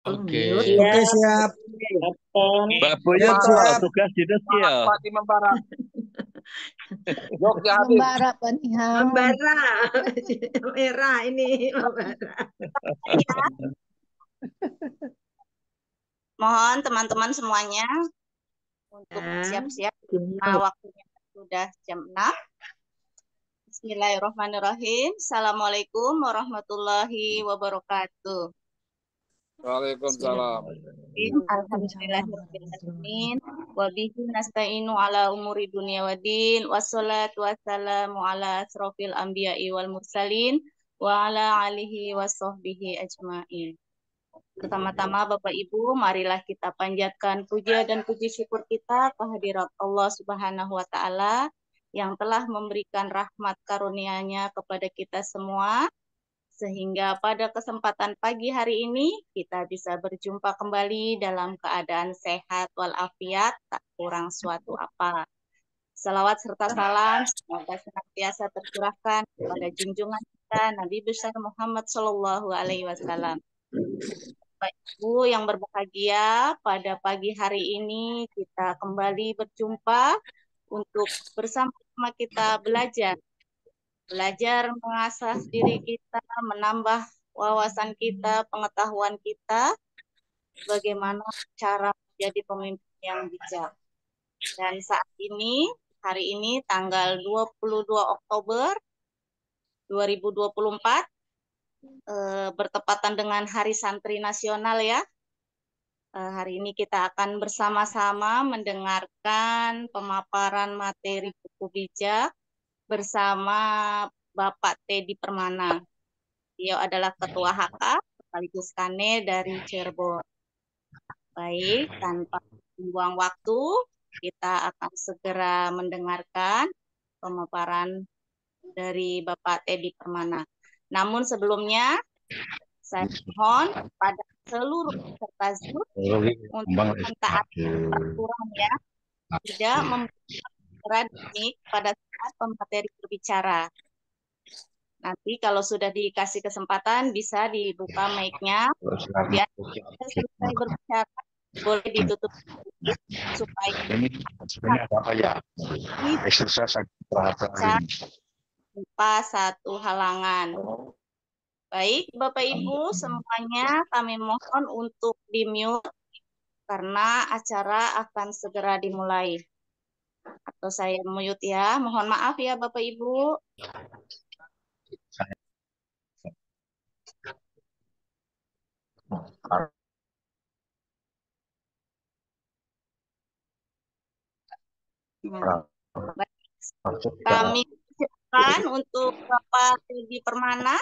Oke. Iya, Oke, siap. Kapten. Mbak Boyo Siap, kok siap. tugas di ya? Pati membara. Jogja Habib. Membara Penihang. Membara. Merah ini membara. Mohon teman-teman semuanya untuk Ya. siap-siap. Nah, waktunya sudah jam 6. Bismillahirrahmanirrahim. Assalamualaikum warahmatullahi wabarakatuh. Waalaikumsalam. Alhamdulillahirrahmanirrahim. Wabihi nasta'inu ala umuri dunia wa din. Wassalatu wassalamu ala asrofil anbiya'i wal mursalin. Wa ala alihi wa sahbihi ajma'in. Pertama-tama Bapak Ibu, marilah kita panjatkan puja dan puji syukur kita kehadirat Allah Subhanahu wa Ta'ala yang telah memberikan rahmat karunia-Nya kepada kita semua, sehingga pada kesempatan pagi hari ini kita bisa berjumpa kembali dalam keadaan sehat walafiat, tak kurang suatu apa. Salawat serta salam semoga senantiasa tercurahkan kepada junjungan kita Nabi besar Muhammad Shallallahu Alaihi Wasallam. Bapak Ibu yang berbahagia, pada pagi hari ini kita kembali berjumpa untuk bersama-sama kita belajar mengasah diri kita, menambah wawasan kita, pengetahuan kita, bagaimana cara menjadi pemimpin yang bijak. Dan saat ini, hari ini tanggal 22 Oktober 2024, bertepatan dengan Hari Santri Nasional ya. Hari ini kita akan bersama-sama mendengarkan pemaparan materi buku bijak bersama Bapak Teddy Permana. Beliau adalah Ketua HK sekaligus Kane dari Cirebon. Baik, tanpa membuang waktu, kita akan segera mendengarkan pemaparan dari Bapak Teddy Permana. Namun sebelumnya, saya mohon pada seluruh peserta Zoom untuk mentaati peraturan ya, tidak membuat mic pada saat pemateri berbicara. Nanti kalau sudah dikasih kesempatan bisa dibuka mic-nya. Biar selesai berbicara boleh ditutup supaya ini ada apa ya? Eksersis tanpa satu halangan. Baik, Bapak Ibu semuanya kami mohon untuk di-mute karena acara akan segera dimulai. Atau saya mute ya. Mohon maaf ya Bapak Ibu. Baik. Kami silakan untuk Bapak Teddy Permana,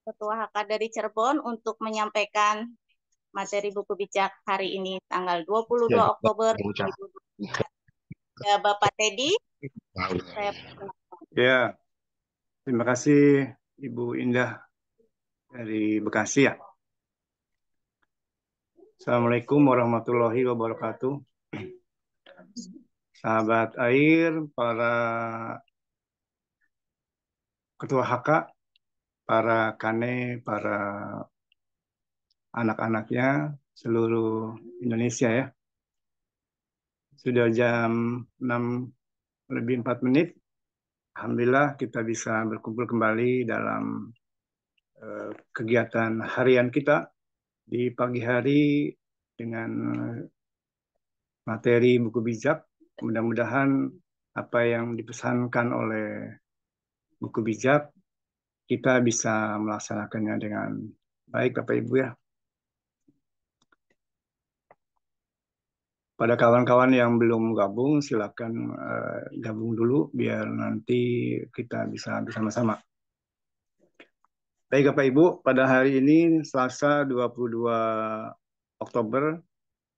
Ketua HK dari Cirebon, untuk menyampaikan materi buku bijak hari ini tanggal 22 Oktober 2024. Ya, Bapak Teddy. Ya, terima kasih Ibu Indah dari Bekasi ya. Assalamualaikum warahmatullahi wabarakatuh. Sahabat air, para ketua HK, para kane, para anak-anaknya, seluruh Indonesia ya. Sudah jam 6:04. Alhamdulillah kita bisa berkumpul kembali dalam kegiatan harian kita di pagi hari dengan materi buku bijak. Mudah-mudahan apa yang dipesankan oleh buku bijak kita bisa melaksanakannya dengan baik Bapak Ibu ya. Pada kawan-kawan yang belum gabung silakan gabung dulu biar nanti kita bisa bersama-sama. Baik Bapak Ibu, pada hari ini Selasa 22 Oktober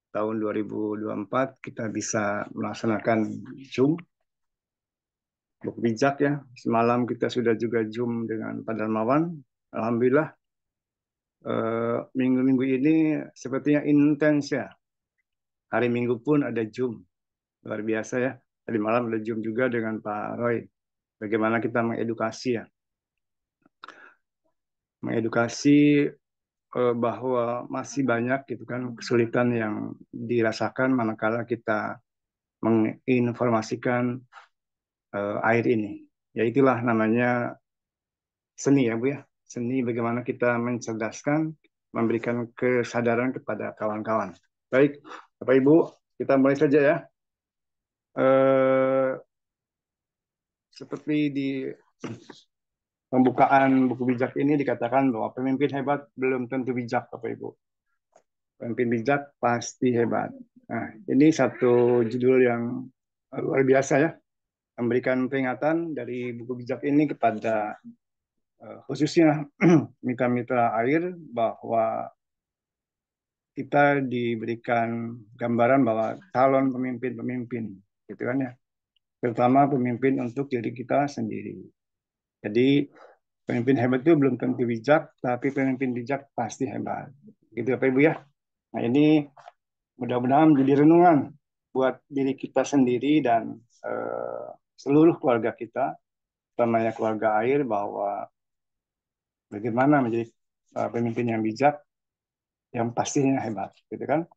tahun 2024 kita bisa melaksanakan Zoom buku bijak ya. Semalam kita sudah juga Zoom dengan Pak Darmawan. Alhamdulillah minggu-minggu ini sepertinya intens ya. Hari Minggu pun ada Zoom. Luar biasa ya. Tadi malam ada Zoom juga dengan Pak Roy. Bagaimana kita mengedukasi ya. Mengedukasi bahwa masih banyak gitu kan kesulitan yang dirasakan manakala kita menginformasikan air ini. Ya itulah namanya seni ya Bu ya. Seni bagaimana kita mencerdaskan, memberikan kesadaran kepada kawan-kawan. Baik, Bapak Ibu, kita mulai saja ya. Seperti di pembukaan buku bijak ini dikatakan bahwa pemimpin hebat belum tentu bijak, Bapak Ibu. Pemimpin bijak pasti hebat. Nah, ini satu judul yang luar biasa ya, memberikan peringatan dari buku bijak ini kepada khususnya mitra-mitra air bahwa kita diberikan gambaran bahwa calon pemimpin-pemimpin, gitu kan ya, terutama pemimpin untuk diri kita sendiri. Jadi pemimpin hebat itu belum tentu bijak, tapi pemimpin bijak pasti hebat. Gitu Bapak Ibu ya. Nah ini mudah-mudahan menjadi renungan buat diri kita sendiri dan seluruh keluarga kita, utamanya keluarga air, bahwa bagaimana menjadi pemimpin yang bijak, yang pastinya hebat, gitu kan?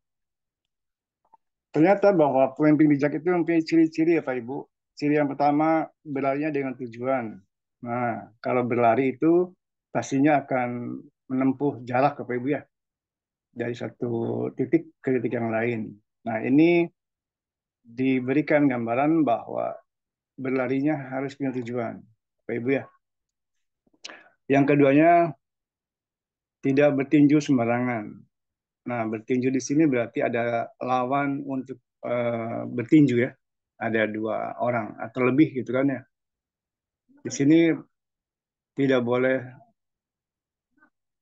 Ternyata bahwa pemimpin bijak itu mempunyai ciri-ciri ya Pak Ibu. Ciri yang pertama, berlarinya dengan tujuan. Nah, kalau berlari itu pastinya akan menempuh jarak Pak Ibu ya, dari satu titik ke titik yang lain. Nah, ini diberikan gambaran bahwa berlarinya harus punya tujuan, Pak Ibu ya. Yang keduanya, tidak bertinju sembarangan. Nah, bertinju di sini berarti ada lawan untuk bertinju ya. Ada 2 orang atau lebih gitu kan ya. Di sini tidak boleh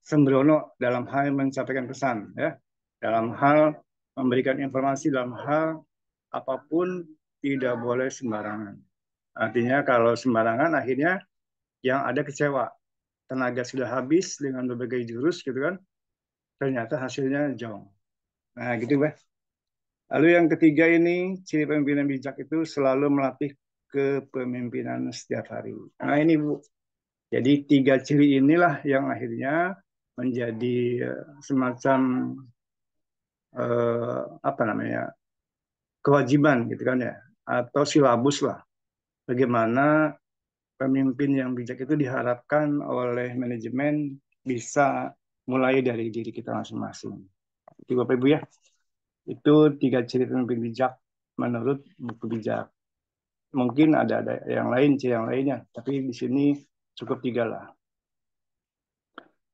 sembrono dalam hal menyampaikan pesan ya. Dalam hal memberikan informasi, dalam hal apapun tidak boleh sembarangan. Artinya kalau sembarangan akhirnya yang ada kecewa. Tenaga sudah habis dengan berbagai jurus gitu kan. Ternyata hasilnya jauh. Nah gitu Bah. Lalu yang ketiga ini, ciri pemimpinan bijak itu selalu melatih kepemimpinan setiap hari. Nah ini Bu, jadi 3 ciri inilah yang akhirnya menjadi semacam apa namanya, kewajiban gitu kan ya, atau silabus lah. Bagaimana pemimpin yang bijak itu diharapkan oleh manajemen bisa mulai dari diri kita masing-masing. Itu Bapak Ibu ya. Itu 3 ciri pemimpin bijak menurut buku bijak. Mungkin ada yang lain, ciri yang lainnya, tapi di sini cukup 3 lah.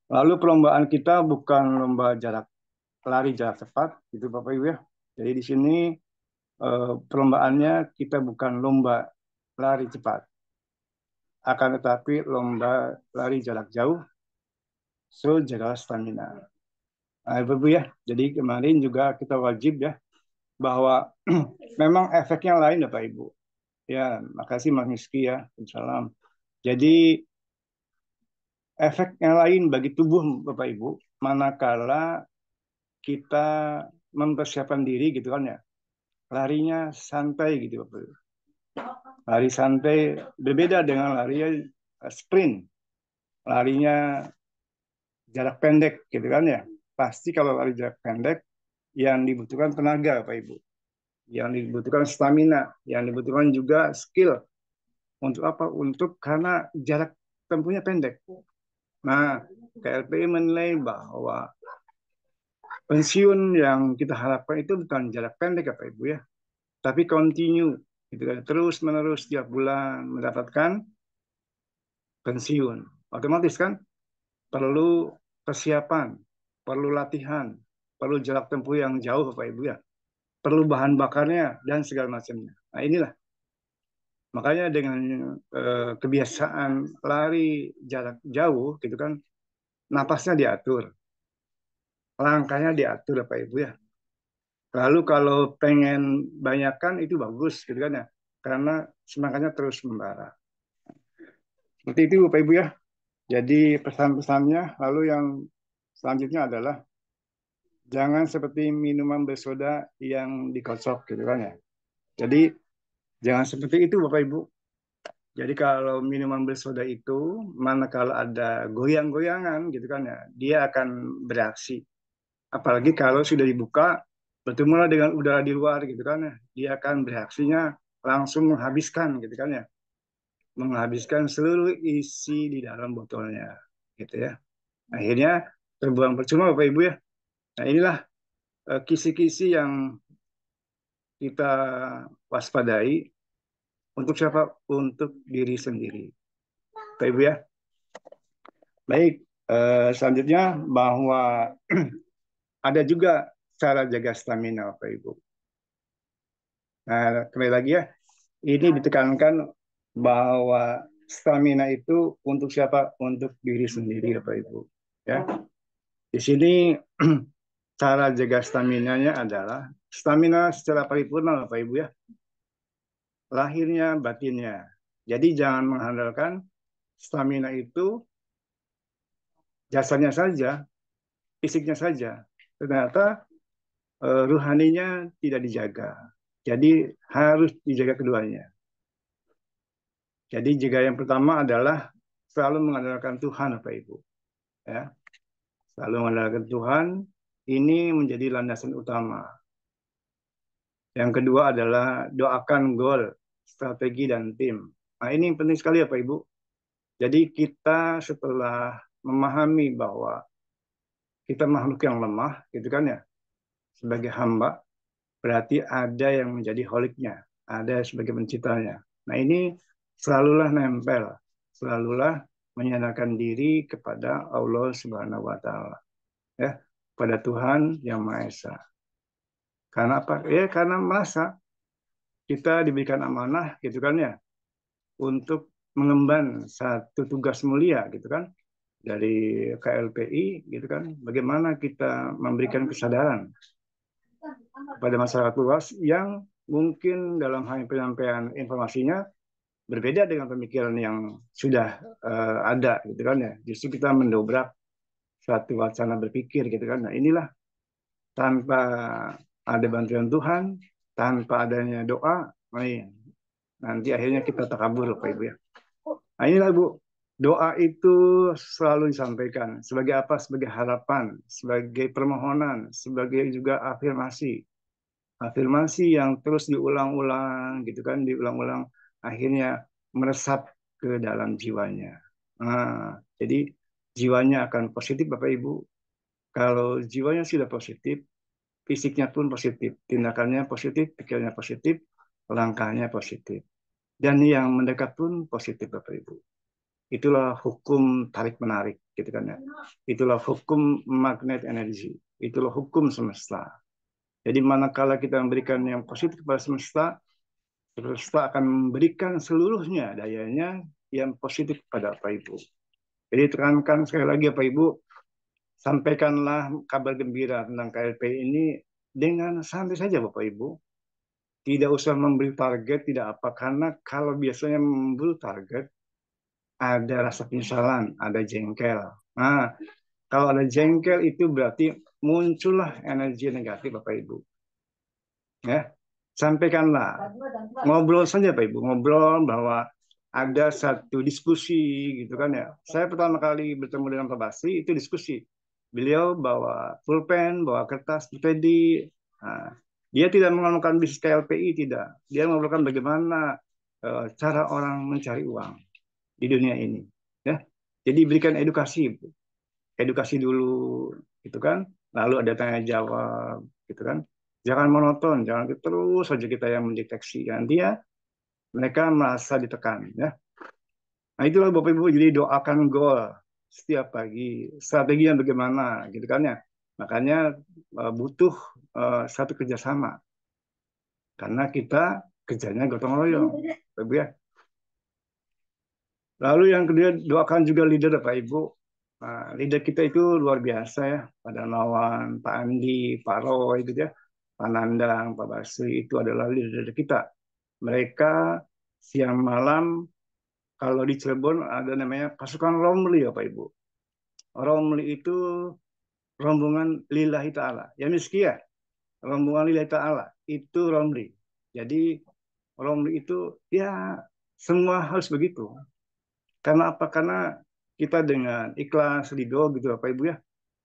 Lalu perlombaan kita bukan lomba lari jarak cepat, gitu Bapak Ibu ya. Jadi di sini perlombaannya kita bukan lomba lari cepat, akan tetapi lomba lari jarak jauh, so jaga stamina. Nah, Bapak Ibu ya, jadi kemarin juga kita wajib ya, bahwa memang efeknya lain Bapak Ibu. Ya, makasih Mas Miski ya. Salam. Jadi efek yang lain bagi tubuh Bapak Ibu, manakala kita mempersiapkan diri gitu kan ya, larinya santai gitu Bapak Ibu. Lari santai berbeda dengan lari sprint, larinya jarak pendek gitu kan ya. Pasti kalau lari jarak pendek yang dibutuhkan tenaga Bapak Ibu, yang dibutuhkan stamina, yang dibutuhkan juga skill. Untuk apa? Untuk karena jarak tempuhnya pendek. Nah, KLPI menilai bahwa pensiun yang kita harapkan itu bukan jarak pendek Bapak Ibu ya, tapi continue gitu kan, terus menerus tiap bulan mendapatkan pensiun. Otomatis kan perlu persiapan, perlu latihan, perlu jarak tempuh yang jauh Bapak Ibu ya, perlu bahan bakarnya dan segala macamnya. Nah inilah makanya dengan kebiasaan lari jarak jauh gitu kan, napasnya diatur, langkahnya diatur Bapak Ibu ya. Lalu kalau pengen banyakkan itu bagus gitu kan ya, karena semangatnya terus membara. Seperti itu Bapak Ibu ya. Jadi pesan-pesannya, lalu yang selanjutnya adalah jangan seperti minuman bersoda yang dikocok gitu kan ya. Jadi jangan seperti itu Bapak Ibu. Jadi kalau minuman bersoda itu, manakala ada goyang-goyangan gitu kan ya, dia akan bereaksi. Apalagi kalau sudah dibuka, bertemulah dengan udara di luar gitu kan ya, dia akan bereaksinya langsung menghabiskan gitu kan ya, menghabiskan seluruh isi di dalam botolnya gitu ya. Akhirnya terbuang percuma Bapak Ibu ya. Nah inilah kisi-kisi yang kita waspadai untuk siapa? Untuk diri sendiri. Bapak Ibu ya. Baik, selanjutnya bahwa ada juga cara jaga stamina Bapak Ibu. Nah, kembali lagi ya, ini ditekankan bahwa stamina itu untuk siapa? Untuk diri sendiri Bapak Ibu. Ya. Di sini cara jaga stamina-nya adalah stamina secara paripurna Bapak Ibu ya. Lahirnya, batinnya. Jadi jangan mengandalkan stamina itu jasanya saja, fisiknya saja. Ternyata ruhaninya tidak dijaga. Jadi harus dijaga keduanya. Jadi jika yang pertama adalah selalu mengandalkan Tuhan Bapak Ibu. Ya. Selalu mengandalkan Tuhan, ini menjadi landasan utama. Yang kedua adalah doakan goal, strategi, dan tim. Nah ini penting sekali Bapak Ibu. Jadi kita setelah memahami bahwa kita makhluk yang lemah, gitu kan ya, sebagai hamba, berarti ada yang menjadi holiknya, ada sebagai penciptanya. Nah ini selalulah nempel, selalulah menyandarkan diri kepada Allah Subhanahu Wa Taala, ya, pada Tuhan yang Maha Esa. Karena apa? Ya karena merasa kita diberikan amanah, gitu kan ya, untuk mengemban satu tugas mulia, gitu kan, dari KLPI, gitu kan, bagaimana kita memberikan kesadaran kepada masyarakat luas yang mungkin dalam hal penyampaian informasinya berbeda dengan pemikiran yang sudah ada gitu kan ya. Justru kita mendobrak suatu wacana berpikir gitu kan. Nah, inilah tanpa ada bantuan Tuhan, tanpa adanya doa, nanti akhirnya kita takabur Bapak Ibu ya. Nah, inilah Bu, doa itu selalu disampaikan sebagai apa? Sebagai harapan, sebagai permohonan, sebagai juga afirmasi. Afirmasi yang terus diulang-ulang gitu kan, diulang-ulang akhirnya meresap ke dalam jiwanya. Nah, jadi jiwanya akan positif Bapak Ibu. Kalau jiwanya sudah positif, fisiknya pun positif, tindakannya positif, pikirannya positif, langkahnya positif. Dan yang mendekat pun positif Bapak Ibu. Itulah hukum tarik-menarik gitu kan ya. Itulah hukum magnet energi. Itulah hukum semesta. Jadi manakala kita memberikan yang positif kepada semesta, semesta akan memberikan seluruhnya dayanya yang positif kepada Bapak Ibu. Jadi tekankan sekali lagi Bapak Ibu, sampaikanlah kabar gembira tentang KLP ini dengan santai saja Bapak Ibu. Tidak usah memberi target, tidak apa. Karena kalau biasanya memberi target, ada rasa penyesalan, ada jengkel. Nah, kalau ada jengkel itu berarti muncullah energi negatif Bapak Ibu. Ya, sampaikanlah, ngobrol saja Pak Ibu, ngobrol bahwa ada satu diskusi gitu kan ya. Saya pertama kali bertemu dengan Pak Basri itu diskusi. Beliau bawa pulpen, bawa kertas, putedi. Nah, dia tidak mengomongkan bisnis KLPI, tidak. Dia mengobrolkan bagaimana cara orang mencari uang di dunia ini. Ya, jadi berikan edukasi, edukasi dulu, gitu kan. Lalu ada tanya jawab, gitu kan. Jangan monoton, jangan terus saja kita yang mendeteksi. Nanti ya mereka merasa ditekan. Ya. Nah itulah Bapak Ibu, jadi doakan goal setiap pagi. Strateginya bagaimana, gitu kan ya. Makanya butuh satu kerjasama. Karena kita kerjanya gotong royong. Bapak Ibu ya. Lalu yang kedua, doakan juga leader Pak Ibu. Nah, leader kita itu luar biasa ya. Pak Darmawan, Pak Andi, Pak Roy gitu ya. Pak Nandang, Pak Basri itu adalah leader kita. Mereka siang malam kalau di Cirebon ada namanya pasukan Romli ya Pak Ibu. Romli itu rombongan lillahi ta'ala. Ya miski ya, rombongan lillahi ta'ala itu Romli. Jadi Romli itu ya Semua harus begitu. Karena apa? Karena kita dengan ikhlas, ridho gitu Bapak Ibu ya,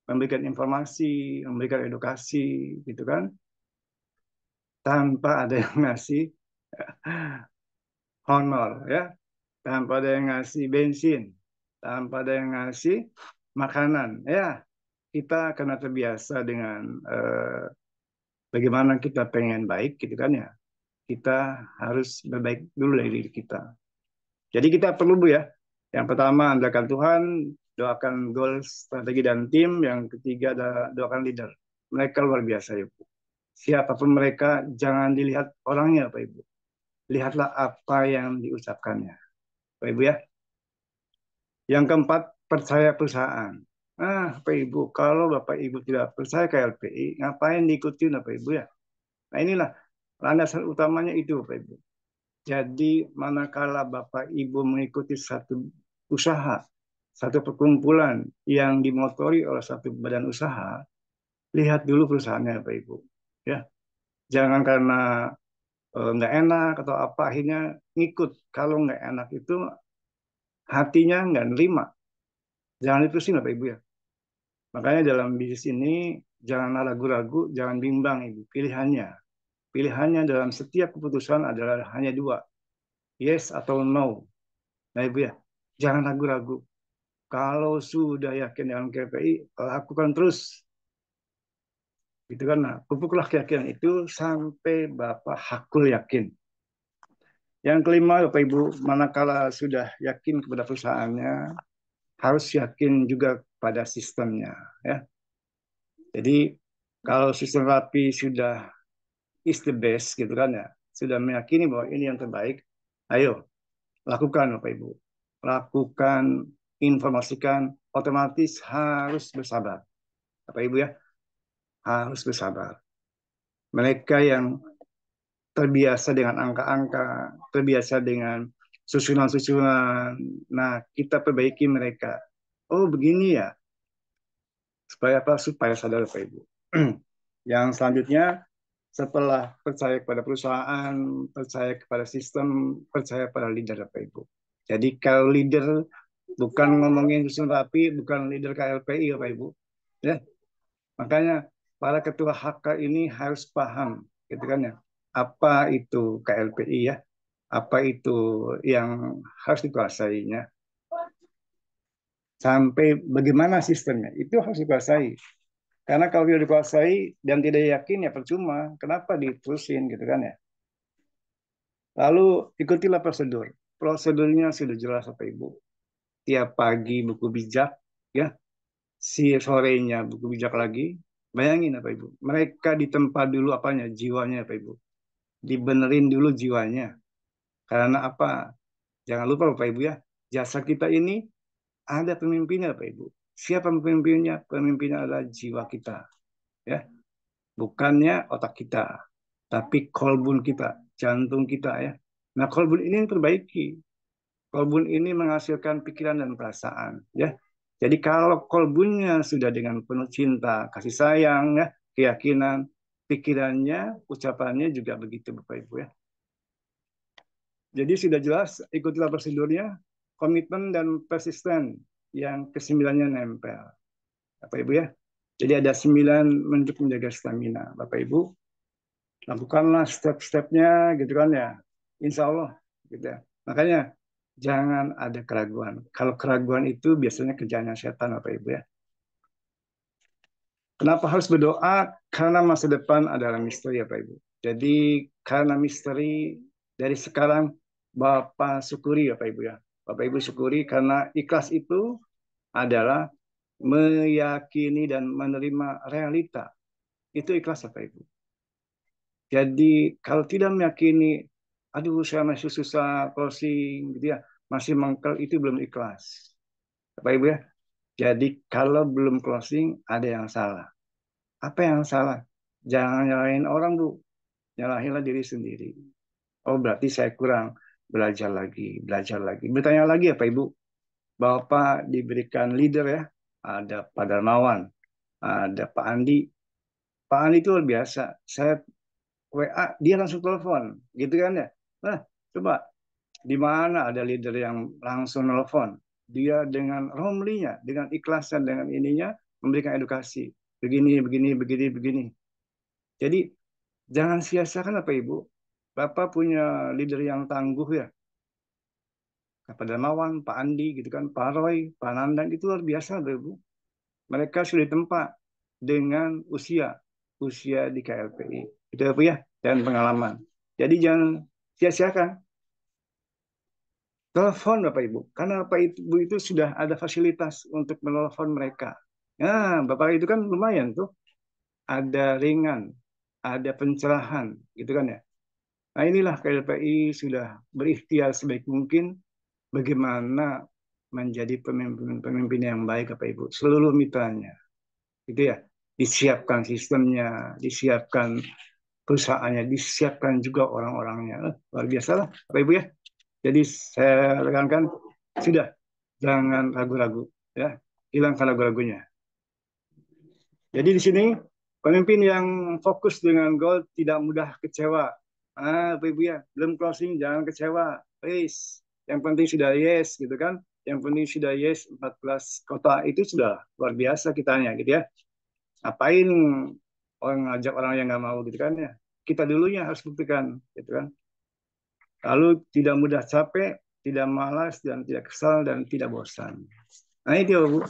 memberikan informasi, memberikan edukasi gitu kan, tanpa ada yang ngasih honor ya, tanpa ada yang ngasih bensin, tanpa ada yang ngasih makanan ya. Kita karena terbiasa dengan bagaimana kita pengen baik gitu kan ya, kita harus berbaik dulu dari diri kita. Jadi kita perlu Bu ya, yang pertama andalkan Tuhan, doakan goals, strategi dan tim. Yang ketiga adalah doakan leader. Mereka luar biasa ya Bu. Siapapun mereka, jangan dilihat orangnya Pak Ibu. Lihatlah apa yang diucapkannya Pak Ibu ya. Yang keempat, percaya perusahaan. Pak Ibu, kalau Bapak Ibu tidak percaya ke LPI, ngapain diikutin Bapak Ibu ya? Nah inilah landasan utamanya itu Bapak Ibu. Jadi manakala Bapak Ibu mengikuti satu usaha, satu perkumpulan yang dimotori oleh satu badan usaha, lihat dulu perusahaannya Bapak Ibu. Ya, jangan karena nggak enak atau apa akhirnya ngikut. Kalau nggak enak itu hatinya nggak nerima. Jangan diterusin Bapak Ibu ya. Makanya dalam bisnis ini jangan ragu-ragu, jangan bimbang Ibu. Pilihannya. Pilihannya dalam setiap keputusan adalah hanya dua. Yes atau no. Nah Ibu ya, jangan ragu-ragu. Kalau sudah yakin dengan KPI, lakukan terus. Gitu kan, nah, pupuklah keyakinan itu sampai Bapak hakul yakin. Yang kelima, Bapak Ibu, manakala sudah yakin kepada perusahaannya, harus yakin juga pada sistemnya. Ya. Jadi, kalau sistem rapi sudah is the best, gitu kan ya, sudah meyakini bahwa ini yang terbaik, ayo, lakukan Bapak Ibu. Lakukan, informasikan, otomatis harus bersabar. Bapak Ibu ya, harus bersabar. Mereka yang terbiasa dengan angka-angka, terbiasa dengan susunan-susunan. Nah, kita perbaiki mereka. Oh, begini ya. Supaya apa? Supaya sadar Bapak Ibu. Yang selanjutnya, setelah percaya kepada perusahaan, percaya kepada sistem, percaya pada leader Bapak Ibu. Jadi kalau leader bukan ngomongin susun rapi, bukan leader KLPI Bapak Ibu. Ya, makanya para ketua HK ini harus paham, gitu kan ya, apa itu KLPI ya, apa itu yang harus dikuasainya, sampai bagaimana sistemnya, itu harus dikuasai. Karena kalau tidak dikuasai dan tidak yakin ya percuma, kenapa diterusin gitu kan ya. Lalu ikutilah prosedur. Prosedurnya sudah jelas Bapak Ibu. Tiap pagi buku bijak, ya, si sorenya buku bijak lagi. Bayangin Bapak Ibu, mereka ditempa dulu apanya? Jiwanya Bapak Ibu. Dibenerin dulu jiwanya. Karena apa? Jangan lupa Bapak Ibu ya, jasa kita ini ada pemimpinnya Bapak Ibu. Siapa pemimpinnya? Pemimpinnya adalah jiwa kita. Ya, bukannya otak kita, tapi kolbun kita, jantung kita ya. Nah, kolbun ini yang perbaiki. Kolbun ini menghasilkan pikiran dan perasaan ya. Jadi kalau kolbunnya sudah dengan penuh cinta, kasih sayang ya, keyakinan, pikirannya, ucapannya juga begitu Bapak Ibu ya. Jadi sudah jelas, ikutilah prosedurnya, komitmen dan persisten. Yang kesembilannya nempel. Bapak Ibu ya. Jadi ada 9 untuk menjaga stamina. Bapak Ibu, lakukanlah step-stepnya gitu kan ya. Insya Allah. Gitu ya. Makanya jangan ada keraguan. Kalau keraguan itu biasanya kerjanya setan Bapak Ibu ya. Kenapa harus berdoa? Karena masa depan adalah misteri ya Bapak Ibu. Jadi karena misteri dari sekarang Bapak syukuri Bapak Ibu ya. Bapak Ibu syukuri karena ikhlas itu adalah meyakini dan menerima realita. Itu ikhlas Bapak Ibu. Jadi kalau tidak meyakini, aduh saya masih susah closing gitu ya, masih mangkel, itu belum ikhlas. Bapak Ibu ya. Jadi kalau belum closing ada yang salah. Apa yang salah? Jangan nyalahin orang Bu, nyalahinlah diri sendiri. Oh berarti saya kurang, belajar lagi, belajar lagi. Bertanya lagi ya Pak Ibu. Bapak diberikan leader ya, ada Pak Darmawan, ada Pak Andi. Pak Andi itu luar biasa. Saya WA, dia langsung telepon, gitu kan ya. Nah, coba Di mana ada leader yang langsung nelfon, dia dengan romlinya, dengan ikhlasan, dengan ininya memberikan edukasi. Begini, begini, begini, begini. Jadi jangan sia-siakan Bapak Ibu. Bapak punya leader yang tangguh ya. Pak Darmawan, Pak Andi, gitu kan, Pak Roy, Pak Nandan itu luar biasa Bapak Ibu. Mereka sudah ditempa dengan usia di KLPI. Itu Bapak ya, dan pengalaman. Jadi jangan sia-siakan. Telepon Bapak Ibu, karena Bapak Ibu itu sudah ada fasilitas untuk menelepon mereka. Nah, Bapak itu kan lumayan tuh, ada ringan, ada pencerahan, gitu kan ya. Nah inilah KLPI sudah berikhtiar sebaik mungkin bagaimana menjadi pemimpin-pemimpin yang baik Bapak Ibu, seluruh mitranya, gitu ya. Disiapkan sistemnya, disiapkan perusahaannya, disiapkan juga orang-orangnya. Luar biasa lah Bapak Ibu ya. Jadi saya rekankan sudah jangan ragu-ragu ya, hilangkan ragu-ragunya. Jadi di sini pemimpin yang fokus dengan goal tidak mudah kecewa. Bapak Ibu ya, belum closing jangan kecewa, please. Yang penting sudah yes gitu kan. Yang penting sudah yes 14 kota itu sudah luar biasa kitanya gitu ya. Ngapain orang ngajak orang yang nggak mau gitu kan ya. Kita dulunya harus buktikan gitu kan. Lalu tidak mudah capek, tidak malas, dan tidak kesal, dan tidak bosan. Nah itu Bu.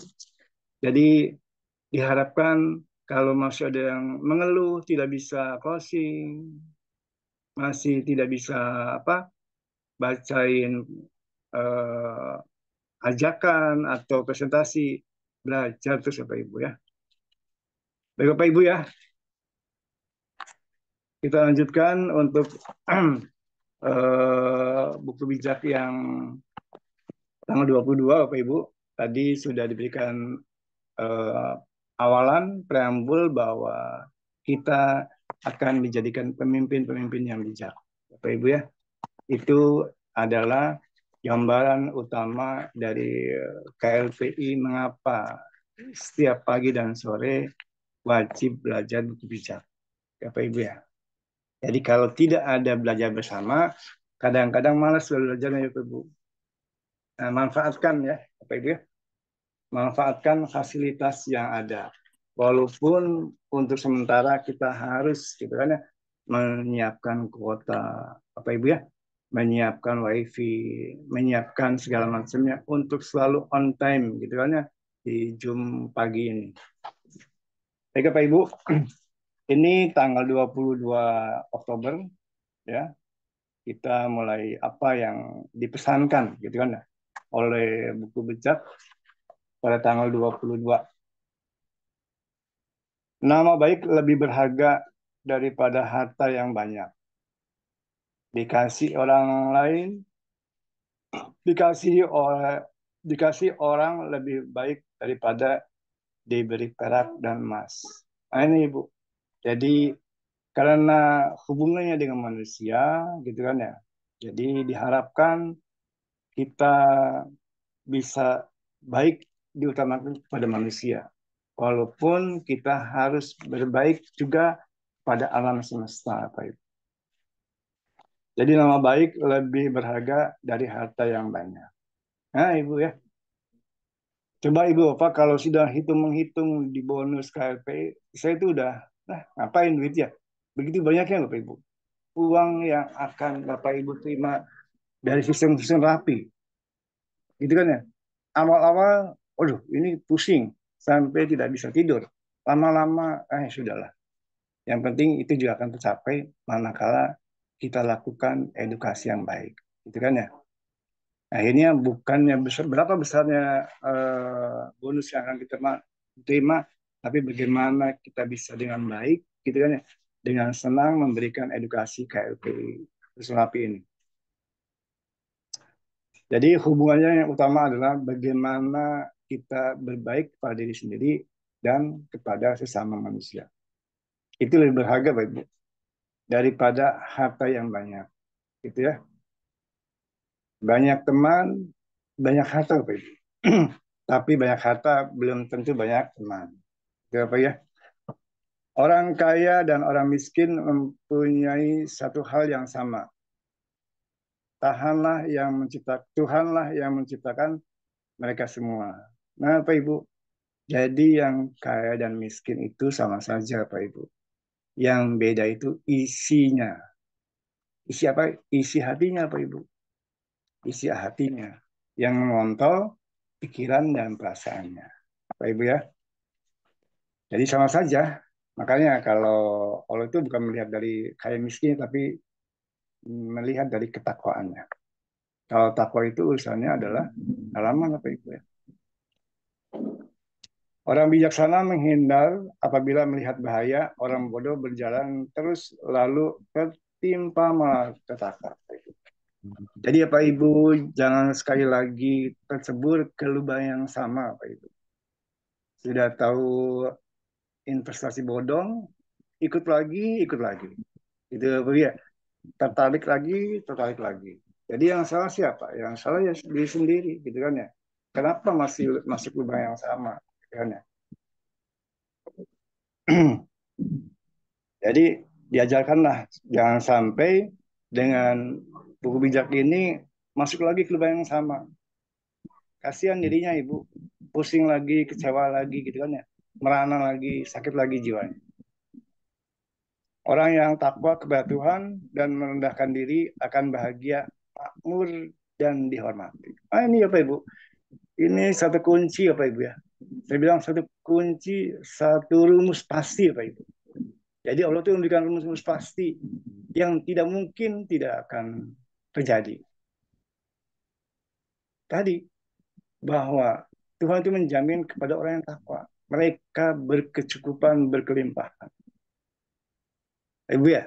Jadi diharapkan kalau masih ada yang mengeluh, tidak bisa closing, masih tidak bisa apa bacain eh, ajakan atau presentasi, belajar terus Bapak Ibu ya. Baik Bapak Ibu ya, kita lanjutkan untuk buku bijak yang tanggal 22 Bapak Ibu. Tadi sudah diberikan eh, awalan preambul bahwa kita akan dijadikan pemimpin-pemimpin yang bijak. Bapak Ibu ya, itu adalah gambaran utama dari KLPI mengapa setiap pagi dan sore wajib belajar buku bijak. Bapak Ibu ya. Jadi kalau tidak ada belajar bersama, kadang-kadang malas belajarnya Bapak Ibu. Nah, manfaatkan ya Bapak Ibu ya. Manfaatkan fasilitas yang ada. Walaupun untuk sementara kita harus gitu kan ya, menyiapkan kuota apa Ibu ya, menyiapkan wifi, menyiapkan segala macamnya untuk selalu on time gitu kan ya di Zoom pagi ini. Baik Bapak Ibu, ini tanggal 22 Oktober ya. Kita mulai apa yang dipesankan gitu kan ya oleh buku bijak pada tanggal 22. Nama baik lebih berharga daripada harta yang banyak. Dikasih orang lain, dikasih orang lebih baik daripada diberi perak dan emas. Nah ini Ibu. Jadi karena hubungannya dengan manusia, gitu kan ya. Jadi diharapkan kita bisa baik diutamakan kepada manusia. Walaupun kita harus berbaik juga pada alam semesta, Pak Ibu. Jadi nama baik lebih berharga dari harta yang banyak. Nah, Ibu ya. Coba Ibu, Pak, kalau sudah menghitung di bonus KLP, saya itu udah, ngapain duit ya? Begitu banyaknya Bapak Ibu. Uang yang akan Bapak Ibu terima dari sistem-sistem rapi. Gitu kan ya. Awal-awal, waduh, ini pusing. Sampai tidak bisa tidur. Lama-lama, sudahlah. Yang penting itu juga akan tercapai manakala kita lakukan edukasi yang baik. Gitu kan ya. Akhirnya bukannya berapa besarnya bonus yang akan kita terima, tapi bagaimana kita bisa dengan baik, gitu kan ya, dengan senang memberikan edukasi KLPI Trisulapi ini. Jadi hubungannya yang utama adalah bagaimana kita berbaik kepada diri sendiri dan kepada sesama manusia. Itu lebih berharga Bapak Ibu daripada harta yang banyak, gitu ya. Banyak teman, banyak harta Bapak Ibu. Tapi banyak harta belum tentu banyak teman. Gitu Bapak ya. Orang kaya dan orang miskin mempunyai satu hal yang sama. Tuhanlah yang menciptakan mereka semua. Nah, Pak Ibu, jadi yang kaya dan miskin itu sama saja, Pak Ibu. Yang beda itu isinya. Isi apa? Isi hatinya, Pak Ibu. Isi hatinya. Yang mengontrol pikiran dan perasaannya. Pak Ibu ya. Jadi sama saja. Makanya kalau Allah itu bukan melihat dari kaya miskin, tapi melihat dari ketakwaannya. Kalau takwa itu urusannya adalah halaman, Pak Ibu ya. Orang bijaksana menghindar apabila melihat bahaya, orang bodoh berjalan terus lalu tertimpa malapetaka. Jadi Pak Ibu jangan sekali lagi tercebur ke lubang yang sama, Pak Ibu. Sudah tahu investasi bodong, ikut lagi, ikut lagi. Itu Pak ya. Tertarik lagi, tertarik lagi. Jadi yang salah siapa? Yang salah ya diri sendiri, gitu kan ya. Kenapa masih masuk lubang yang sama, gitu kan ya. Jadi diajarkanlah jangan sampai dengan buku bijak ini masuk lagi ke lubang yang sama. Kasihan dirinya ibu, pusing lagi, kecewa lagi gitu kan ya, merana lagi, sakit lagi jiwanya. Orang yang takwa kepada Tuhan dan merendahkan diri akan bahagia, makmur dan dihormati. Ah ini apa ibu? Ini satu kunci apa ibu ya? Saya bilang satu kunci, satu rumus pasti apa ibu. Jadi Allah itu memberikan rumus-rumus pasti yang tidak mungkin tidak akan terjadi. Tadi bahwa Tuhan itu menjamin kepada orang yang takwa, mereka berkecukupan, berkelimpahan. Ibu ya,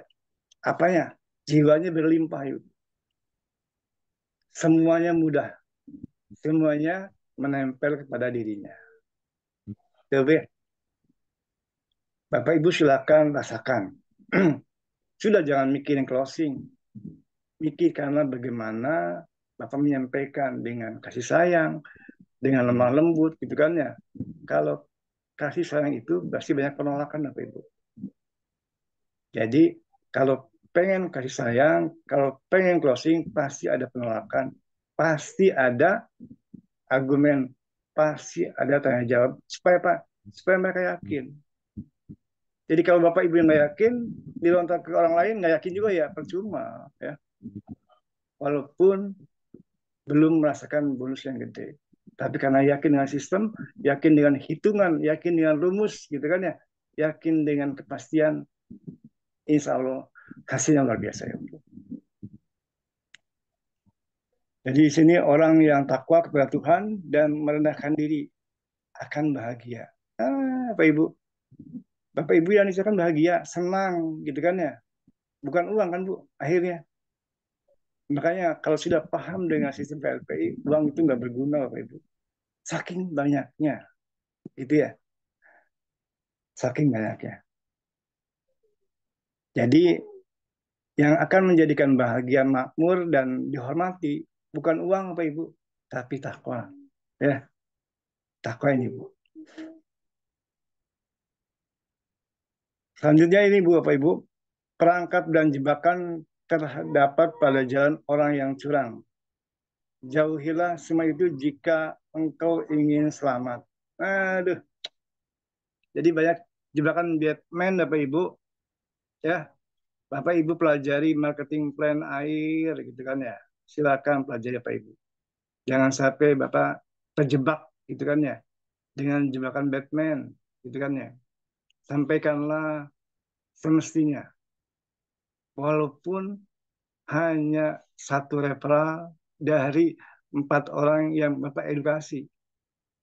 apanya? Jiwanya berlimpah, Ibu. Semuanya mudah, semuanya menempel kepada dirinya. Ibu ya, Bapak Ibu silakan rasakan. Sudah jangan mikirin closing, mikirkanlah bagaimana Bapak menyampaikan dengan kasih sayang, dengan lemah lembut, gitu kan ya. Kalau kasih sayang itu pasti banyak penolakan, Bapak Ibu. Jadi kalau pengen kasih sayang, kalau pengen closing, pasti ada penolakan, pasti ada argumen, pasti ada tanya jawab. Supaya apa? Supaya mereka yakin. Jadi kalau Bapak Ibu yang nggak yakin, dilontar ke orang lain nggak yakin juga ya percuma ya. Walaupun belum merasakan bonus yang gede, tapi karena yakin dengan sistem, yakin dengan hitungan, yakin dengan rumus, gitu kan ya, yakin dengan kepastian, insya Allah hasilnya luar biasa ya. Jadi di sini orang yang takwa kepada Tuhan dan merendahkan diri akan bahagia. Bapak Ibu, Bapak Ibu yang kan bahagia, senang, gitu kan ya. Bukan uang kan Bu, akhirnya. Makanya kalau sudah paham dengan sistem PLPI, uang itu nggak berguna Bapak Ibu. Saking banyaknya, gitu ya. Saking banyaknya. Jadi yang akan menjadikan bahagia, makmur dan dihormati bukan uang Bapak Ibu, tapi takwa. Ya, takwa ini Bu. Selanjutnya ini Bu, Bapak Ibu, perangkap dan jebakan terdapat pada jalan orang yang curang. Jauhilah semua itu jika engkau ingin selamat. Aduh, jadi banyak jebakan Batman, Bapak Ibu. Ya, Bapak Ibu pelajari marketing plan air, gitu kan ya. Silakan pelajari Bapak Ibu. Jangan sampai Bapak terjebak, gitu kan ya, dengan jebakan Batman, gitu kan ya. Sampaikanlah semestinya. Walaupun hanya satu referral dari 4 orang yang Bapak edukasi,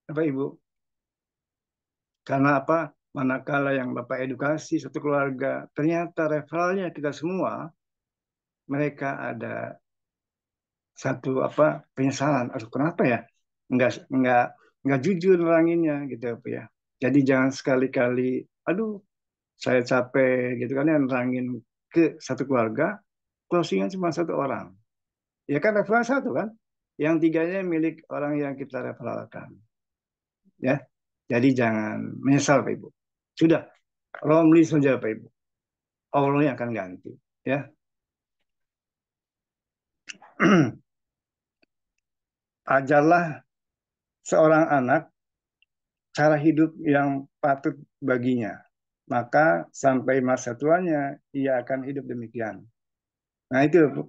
Bapak Ibu. Karena apa? Manakala yang Bapak edukasi satu keluarga, ternyata referralnya kita semua, mereka ada satu apa penyesalan. Aduh, kenapa ya? Enggak jujur neranginnya gitu ya. Jadi jangan sekali-kali, aduh, saya capek gitu kan ya nerangin ke satu keluarga, closingan cuma satu orang. Ya kan referral satu kan? Yang tiganya milik orang yang kita referalkan. Ya, jadi jangan menyesal Pak Ibu. Sudah, romli saja Pak Ibu. Allah yang akan ganti. Ya. Ajarlah seorang anak cara hidup yang patut baginya. Maka sampai masa tuanya ia akan hidup demikian. Nah itu,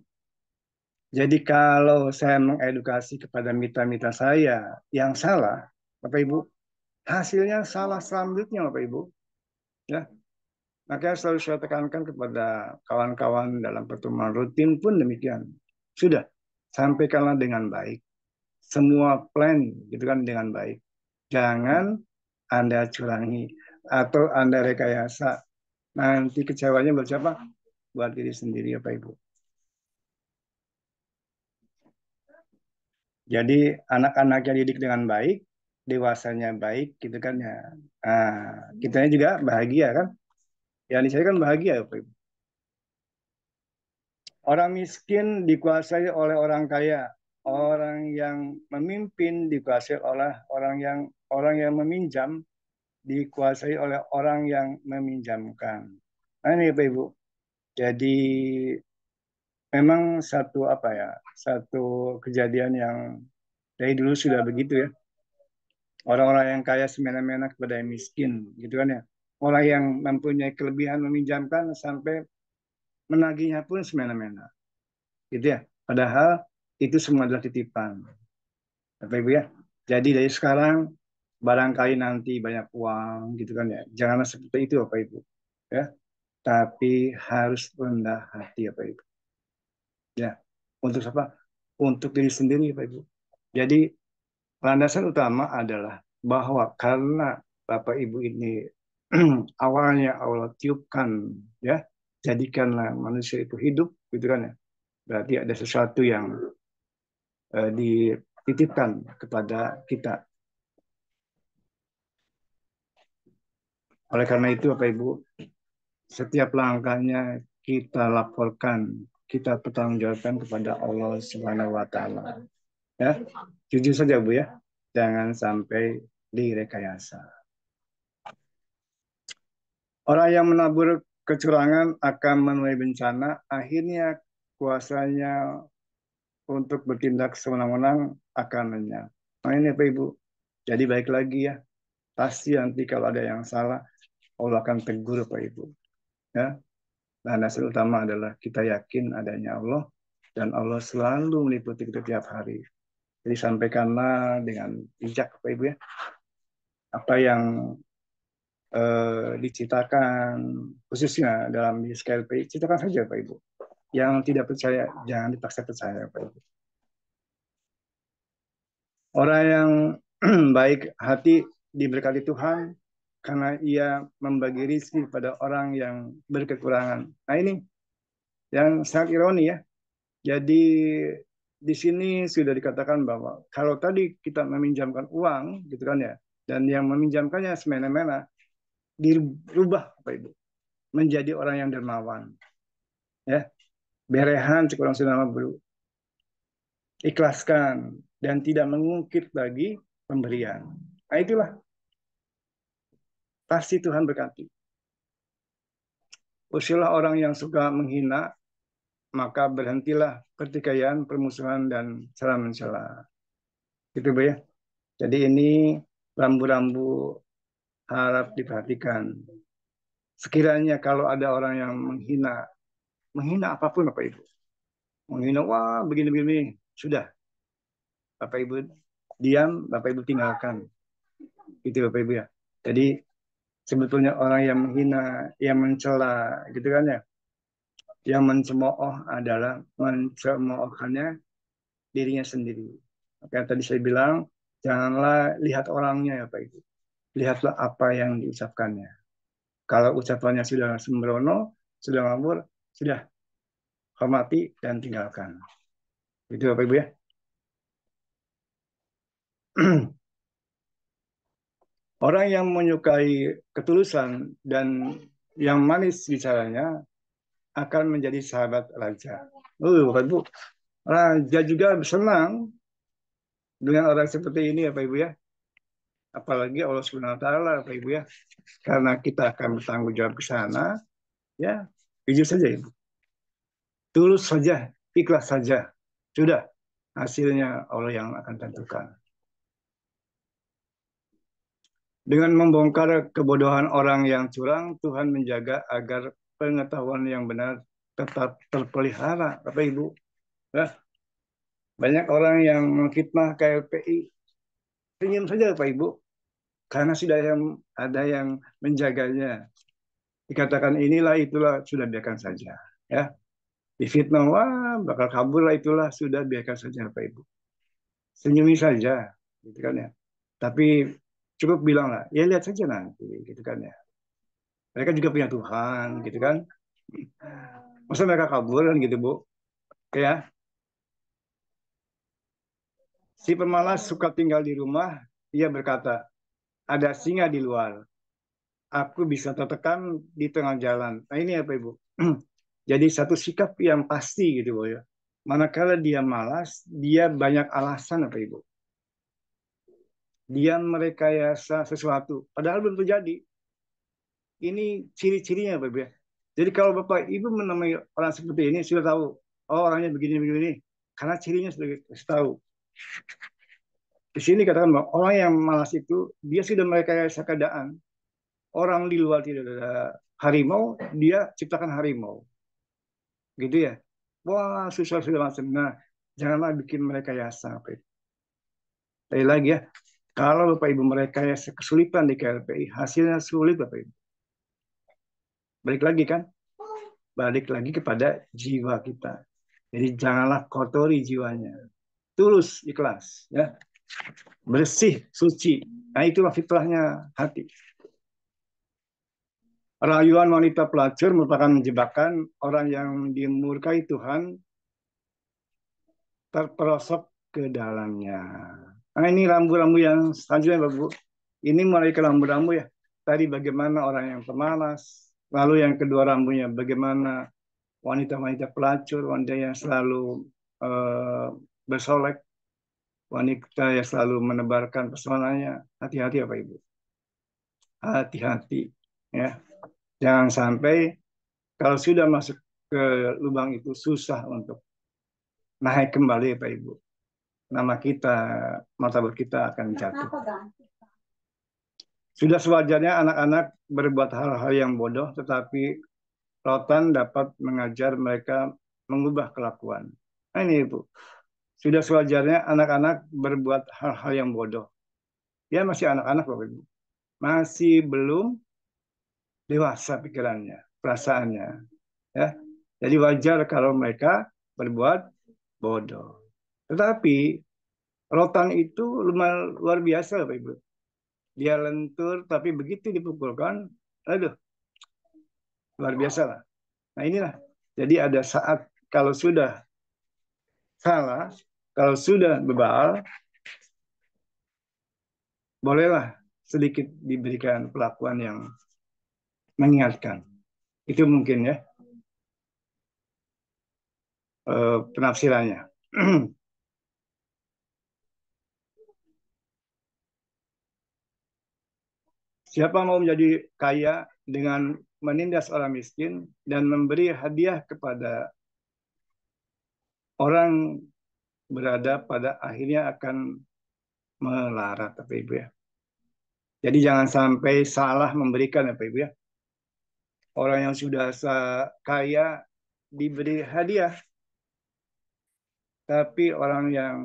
jadi kalau saya mengedukasi kepada mitra-mitra saya yang salah, Bapak Ibu, hasilnya salah selanjutnya, Bapak Ibu. Ya, makanya selalu saya tekankan kepada kawan-kawan dalam pertemuan rutin pun demikian. Sudah, sampaikanlah dengan baik. Semua plan gitu kan dengan baik. Jangan Anda curangi atau Anda rekayasa. Nanti kecewanya buat siapa? Buat diri sendiri, Bapak Ibu. Jadi anak-anaknya didik dengan baik, dewasanya baik, gitu kan ya. Nah, kitanya juga bahagia kan? Yang saya kan bahagia, Bapak Ibu. Orang miskin dikuasai oleh orang kaya, orang yang memimpin dikuasai oleh orang yang meminjam dikuasai oleh orang yang meminjamkan. Nah ini Bapak Ibu. Jadi memang satu kejadian yang dari dulu sudah begitu ya. Orang-orang yang kaya semena-mena kepada yang miskin, gitu kan ya. Orang yang mempunyai kelebihan meminjamkan sampai menagihnya pun semena-mena, gitu ya. Padahal itu semua adalah titipan, Bapak Ibu ya. Jadi dari sekarang barangkali nanti banyak uang, gitu kan ya. Janganlah seperti itu, Bapak Ibu, ya. Tapi harus rendah hati, Bapak Ibu. Ya, untuk siapa? Untuk diri sendiri, Bapak Ibu. Jadi landasan utama adalah bahwa karena Bapak Ibu ini awalnya Allah tiupkan, ya, jadikanlah manusia itu hidup, gitu kan ya. Berarti ada sesuatu yang dititipkan kepada kita. Oleh karena itu, Bapak Ibu, setiap langkahnya kita laporkan, kita pertanggungjawabkan kepada Allah Subhanahu wa Ta'ala. Ya, jujur saja Bu ya, jangan sampai direkayasa. Orang yang menabur kecurangan akan menuai bencana, akhirnya kuasanya untuk bertindak sewenang-wenang akan lenyap. Nah ini Pak Ibu, jadi baik lagi ya, pasti nanti kalau ada yang salah, Allah akan tegur Pak Ibu. Ya, nah dasar utama adalah kita yakin adanya Allah, dan Allah selalu meliputi kita tiap hari. Jadi sampaikanlah dengan bijak Pak Ibu ya, apa yang diceritakan khususnya dalam SKLP, ceritakan saja Pak Ibu. Yang tidak percaya jangan dipaksa percaya Pak Ibu. Orang yang baik hati diberkati Tuhan karena ia membagi rezeki pada orang yang berkekurangan. Nah ini yang sangat ironi ya. Jadi di sini sudah dikatakan bahwa kalau tadi kita meminjamkan uang gitu kan ya, dan yang meminjamkannya semena-mena, dirubah Bapak Ibu menjadi orang yang dermawan, ya, berehan cek orang Sunda belu, ikhlaskan dan tidak mengungkit bagi pemberian. Nah itulah pasti Tuhan berkati. Usirlah orang yang suka menghina, maka berhentilah pertikaian, permusuhan dan salah mencela. Gitu Bu ya. Jadi ini rambu-rambu harap diperhatikan. Sekiranya kalau ada orang yang menghina apapun Bapak Ibu, menghina wah begini-begini, sudah Bapak Ibu diam, Bapak Ibu tinggalkan. Gitu Bapak Ibu ya. Jadi sebetulnya orang yang menghina, yang mencela, gitu kan ya, yang mencemooh adalah mencemoohkannya dirinya sendiri. Maka tadi saya bilang, janganlah lihat orangnya ya Pak Ibu. Lihatlah apa yang diucapkannya. Kalau ucapannya sudah sembrono, sudah ngawur, sudah hormati dan tinggalkan. Itu Bapak Ibu ya. Orang yang menyukai ketulusan dan yang manis bicaranya akan menjadi sahabat raja. Bapak Ibu, raja juga senang dengan orang seperti ini ya Pak Ibu ya. Apalagi Allah Subhanahu wa Ta'ala Pak Ibu ya. Karena kita akan bertanggung jawab ke sana, ya, jujur saja Ibu. Tulus saja, ikhlas saja. Sudah, hasilnya Allah yang akan tentukan. Dengan membongkar kebodohan orang yang curang, Tuhan menjaga agar pengetahuan yang benar tetap terpelihara, Bapak Ibu. Ya, banyak orang yang mengfitnah KLPI, senyum saja Bapak Ibu, karena sudah ada yang menjaganya. Dikatakan inilah itulah, sudah biarkan saja. Ya, difitnah, wah bakal kabur lah, itulah, sudah biarkan saja Bapak Ibu. Senyumi saja, gitu kan ya. Tapi cukup bilang lah, ya lihat saja nanti, gitu kan ya. Mereka juga punya Tuhan, gitu kan. Masa mereka kabur kan gitu, Bu? Ya, si pemalas suka tinggal di rumah, ia berkata, ada singa di luar, aku bisa tertekan di tengah jalan. Nah ini apa Ibu? Jadi satu sikap yang pasti gitu Bu ya. Manakala dia malas, dia banyak alasan apa Ibu? Dia merekayasa sesuatu, padahal belum terjadi. Ini ciri-cirinya Bapak Ibu ya. Jadi kalau Bapak Ibu menemui orang seperti ini sudah tahu, oh orangnya begini-begini, karena cirinya sudah kasih tahu. Di sini katakan bahwa orang yang malas itu dia sudah merekayasa keadaan. Orang di luar tidak ada harimau, dia ciptakan harimau. Gitu ya. Wah, susah sudah macam. Nah, janganlah bikin merekayasa. Sekali lagi ya, kalau Bapak Ibu merekayasa kesulitan di KLPI, hasilnya sulit Bapak Ibu. Balik lagi kan? Balik lagi kepada jiwa kita. Jadi janganlah kotori jiwanya. Tulus, ikhlas. Ya. Bersih, suci. Nah itulah fitrahnya hati. Rayuan wanita pelacur merupakan jebakan orang yang dimurkai Tuhan terperosok ke dalamnya. Nah ini rambu-rambu yang selanjutnya Bapak Bu. Ini mulai ke rambu-rambu ya. Tadi bagaimana orang yang pemalas. Lalu yang kedua rambunya bagaimana wanita-wanita pelacur, wanita yang selalu bersolek, wanita yang selalu menebarkan pesonanya. Hati-hati Bapak Ibu. Hati-hati ya. Jangan sampai kalau sudah masuk ke lubang itu susah untuk naik kembali Pak Ibu. Nama kita, martabat kita akan jatuh. Sudah sewajarnya anak-anak berbuat hal-hal yang bodoh, tetapi rotan dapat mengajar mereka mengubah kelakuan. Nah ini Ibu. Sudah sewajarnya anak-anak berbuat hal-hal yang bodoh. Dia masih anak-anak Bapak Ibu. Masih belum dewasa pikirannya, perasaannya. Ya. Jadi wajar kalau mereka berbuat bodoh. Tetapi rotan itu luar biasa Bapak Ibu. Dia lentur tapi begitu dipukulkan, aduh, luar biasa lah. Nah inilah. Jadi ada saat kalau sudah salah, kalau sudah bebal, bolehlah sedikit diberikan perlakuan yang mengingatkan. Itu mungkin ya penafsirannya. Siapa mau menjadi kaya dengan menindas orang miskin dan memberi hadiah kepada orang berada pada akhirnya akan melarat, Bapak Ibu ya. Jadi jangan sampai salah memberikan, Bapak Ibu ya. Orang yang sudah kaya diberi hadiah, tapi orang yang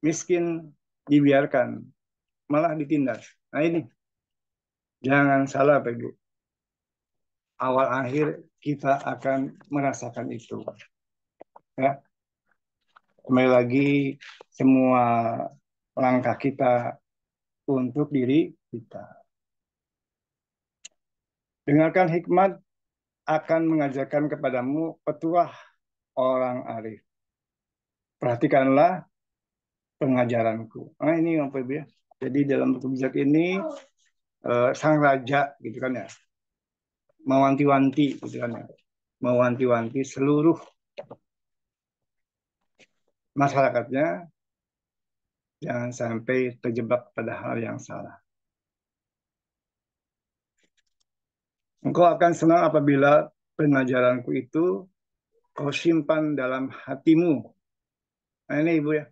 miskin dibiarkan, malah ditindas. Nah ini, jangan salah Bapak Ibu. Awal akhir kita akan merasakan itu. Ya. Kembali lagi, semua langkah kita untuk diri kita. Dengarkan hikmat akan mengajarkan kepadamu petuah orang arif. Perhatikanlah pengajaranku. Nah ini Bapak Ibu ya. Jadi dalam buku bijak ini sang raja gitu kan ya. Mewanti-wanti gitu kan ya. Mewanti-wanti seluruh masyarakatnya jangan sampai terjebak pada hal yang salah. Engkau akan senang apabila pengajaranku itu kau simpan dalam hatimu Nah ini Ibu ya,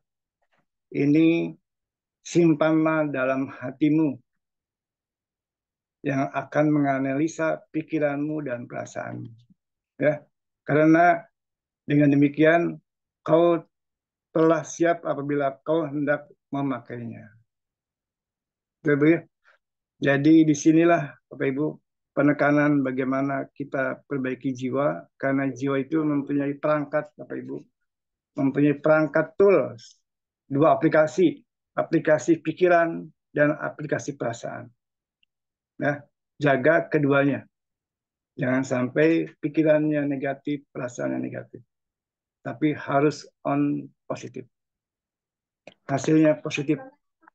ini simpanlah dalam hatimu yang akan menganalisa pikiranmu dan perasaanmu. Ya, karena dengan demikian kau telah siap apabila kau hendak memakainya. Ibu ya. Jadi disinilah Bapak Ibu penekanan bagaimana kita perbaiki jiwa, karena jiwa itu mempunyai perangkat Bapak Ibu, mempunyai perangkat tools, dua aplikasi, aplikasi pikiran dan aplikasi perasaan. Ya, jaga keduanya. Jangan sampai pikirannya negatif, perasaannya negatif. Tapi harus on positif. Hasilnya positif.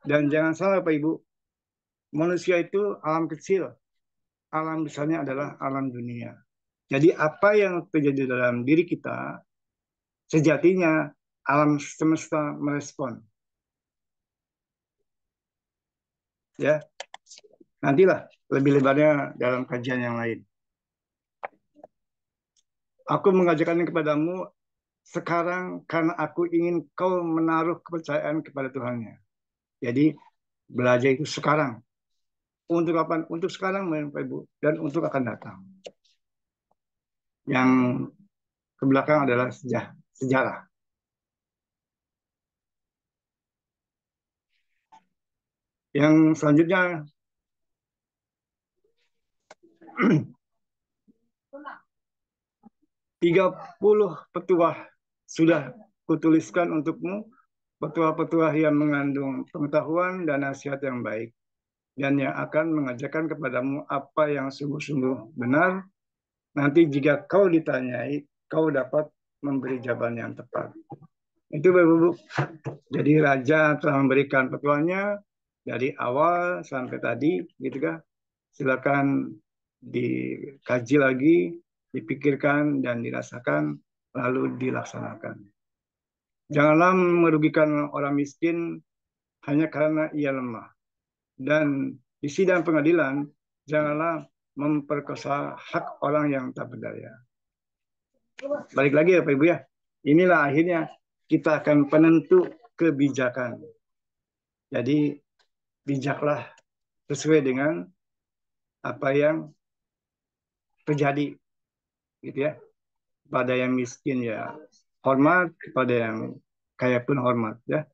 Dan jangan salah Pak Ibu, manusia itu alam kecil. Alam besarnya adalah alam dunia. Jadi apa yang terjadi dalam diri kita, sejatinya alam semesta merespon. Ya, nantilah lebih lebarnya dalam kajian yang lain. Aku mengajarkan kepadamu sekarang karena aku ingin kau menaruh kepercayaan kepada Tuhannya. Jadi belajar itu sekarang. Untuk apa? Untuk sekarang, Bapak Ibu, dan untuk akan datang. Yang ke belakang adalah sejarah. Yang selanjutnya 30 petuah sudah kutuliskan untukmu, petuah-petuah yang mengandung pengetahuan dan nasihat yang baik, dan yang akan mengajarkan kepadamu apa yang sungguh-sungguh benar. Nanti jika kau ditanyai, kau dapat memberi jawaban yang tepat. Itu Bapak Ibu. Jadi Raja telah memberikan petuahnya dari awal sampai tadi, gitu kan? Silakan dikaji lagi, dipikirkan dan dirasakan, lalu dilaksanakan. Janganlah merugikan orang miskin hanya karena ia lemah. Dan di sidang pengadilan, janganlah memperkosa hak orang yang tak berdaya. Balik lagi ya Pak Ibu ya. Inilah akhirnya kita akan penentu kebijakan. Jadi bijaklah sesuai dengan apa yang terjadi, gitu ya. Pada yang miskin ya hormat, kepada yang kaya pun hormat ya.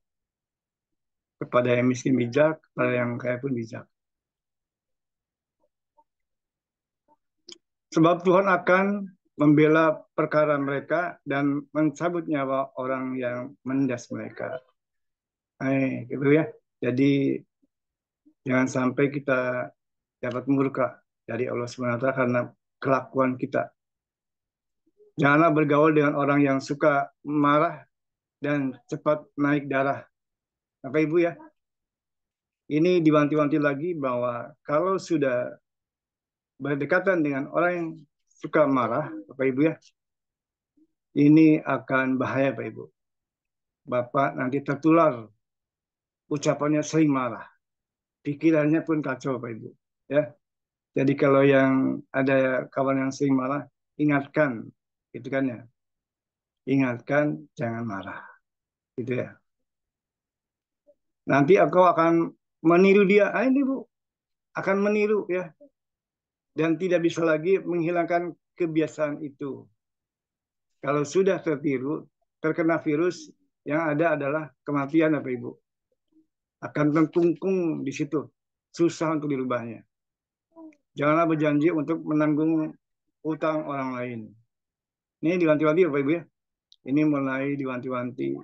Kepada yang miskin bijak, kepada yang kaya pun bijak. Sebab Tuhan akan membela perkara mereka dan mencabut nyawa orang yang menindas mereka. Gitu ya. Jadi jangan sampai kita dapat murka dari Allah SWT karena kelakuan kita. Janganlah bergaul dengan orang yang suka marah dan cepat naik darah. Bapak Ibu ya, ini diwanti-wanti lagi bahwa kalau sudah berdekatan dengan orang yang suka marah, Bapak Ibu ya, ini akan bahaya Pak Ibu. Bapak nanti tertular, ucapannya sering marah, pikirannya pun kacau Pak Ibu. Ya, jadi kalau yang ada kawan yang sering marah, ingatkan, gitu kan ya, ingatkan jangan marah, gitu ya. Nanti engkau akan meniru dia, ini Bu, akan meniru ya, dan tidak bisa lagi menghilangkan kebiasaan itu. Kalau sudah tertiru, terkena virus, yang ada adalah kematian Bapak Ibu. Akan terkungkung di situ, susah untuk dirubahnya. Janganlah berjanji untuk menanggung utang orang lain. Ini diwanti-wanti Bapak Ibu ya. Ini mulai diwanti-wanti.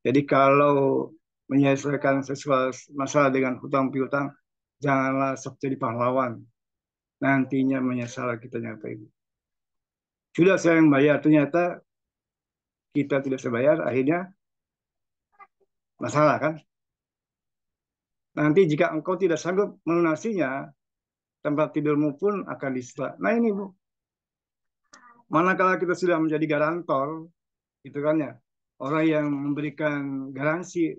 Jadi kalau menyelesaikan sesuatu masalah dengan hutang piutang, janganlah sok jadi pahlawan. Nantinya menyesal kitanya Bapak Ibu. Sudah saya yang bayar, ternyata kita tidak bisa bayar, akhirnya masalah kan. Nanti jika engkau tidak sanggup melunasinya, tempat tidurmu pun akan disita. Nah ini Bu, manakala kita sudah menjadi garantor, gitu kan ya, orang yang memberikan garansi,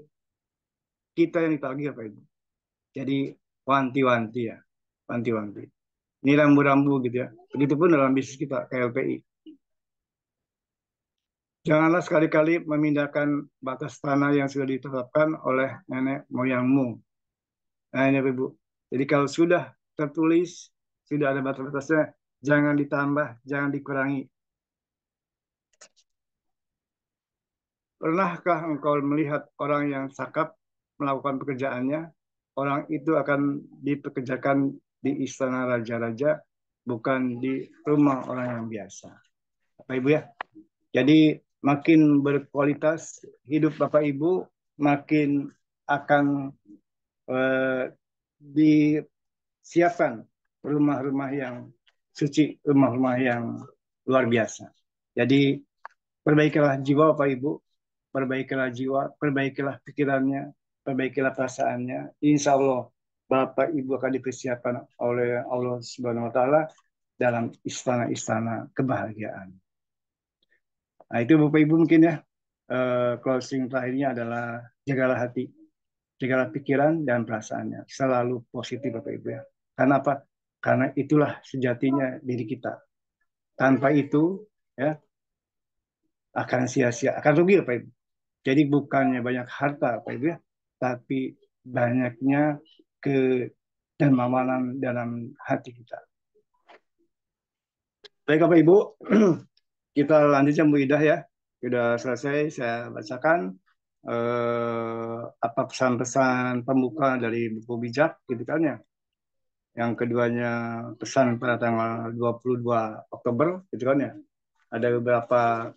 kita yang ditagih Pak Ibu. Jadi wanti-wanti ya, wanti-wanti. Ini rambu-rambu gitu ya. Begitupun dalam bisnis kita KLPI. Janganlah sekali-kali memindahkan batas tanah yang sudah ditetapkan oleh nenek moyangmu. Nah ini Ibu. Jadi kalau sudah tertulis, sudah ada batas-batasnya, jangan ditambah, jangan dikurangi. Pernahkah engkau melihat orang yang sakap melakukan pekerjaannya? Orang itu akan dipekerjakan di istana raja-raja, bukan di rumah orang yang biasa. Bapak Ibu ya. Jadi makin berkualitas hidup Bapak Ibu, makin akan disiapkan rumah-rumah yang suci, rumah-rumah yang luar biasa. Jadi perbaikilah jiwa Bapak Ibu, perbaikilah jiwa, perbaikilah pikirannya, perbaikilah perasaannya. Insya Allah Bapak Ibu akan dipersiapkan oleh Allah Subhanahu Wa Taala dalam istana-istana kebahagiaan. Nah itu Bapak Ibu mungkin ya, closing terakhirnya adalah jagalah hati, jagalah pikiran dan perasaannya. Selalu positif Bapak Ibu ya. Karena apa? Karena itulah sejatinya diri kita. Tanpa itu ya akan sia-sia, akan rugi Bapak Ibu. Jadi bukannya banyak harta Bapak Ibu ya, tapi banyaknya kedermawanan dalam hati kita. Baik Bapak Ibu, kita lanjutkan Bu Idah ya. Sudah selesai saya bacakan apa pesan-pesan pembuka dari buku bijak gitu kan ya. Yang keduanya pesan pada tanggal 22 Oktober gitu kan ya. Ada beberapa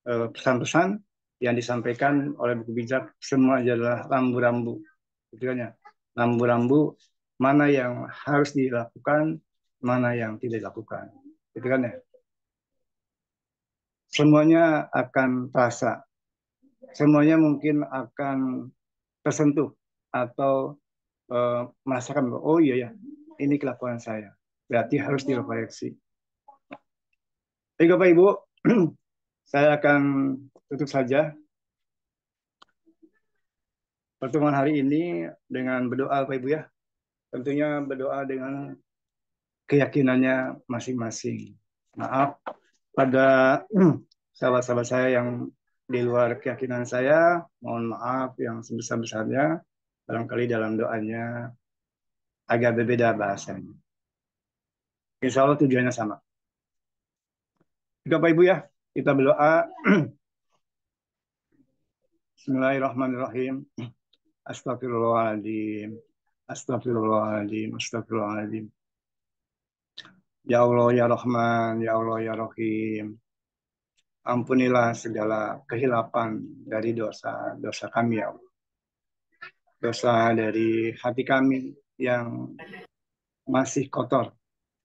pesan-pesan yang disampaikan oleh buku bijak, semua adalah rambu-rambu gitu kan ya. Rambu-rambu mana yang harus dilakukan, mana yang tidak dilakukan gitu kan ya. Semuanya akan terasa, semuanya mungkin akan tersentuh atau merasakan bahwa oh iya ya, ini kelakuan saya, berarti harus direfleksi. Baik Bapak Ibu, saya akan tutup saja pertemuan hari ini dengan berdoa Bapak Ibu ya. Tentunya berdoa dengan keyakinannya masing-masing. Maaf pada sahabat-sahabat saya yang di luar keyakinan saya, mohon maaf yang sebesar-besarnya, barangkali dalam doanya agak berbeda bahasanya. Insya Allah tujuannya sama. Bapak Ibu ya, kita berdoa. Bismillahirrahmanirrahim. Astagfirullahaladzim. Astagfirullahaladzim. Astagfirullahaladzim. Ya Allah, ya Rahman, ya Allah, ya Rahim. Ampunilah segala kehilapan dari dosa-dosa kami ya Allah. Dosa dari hati kami yang masih kotor,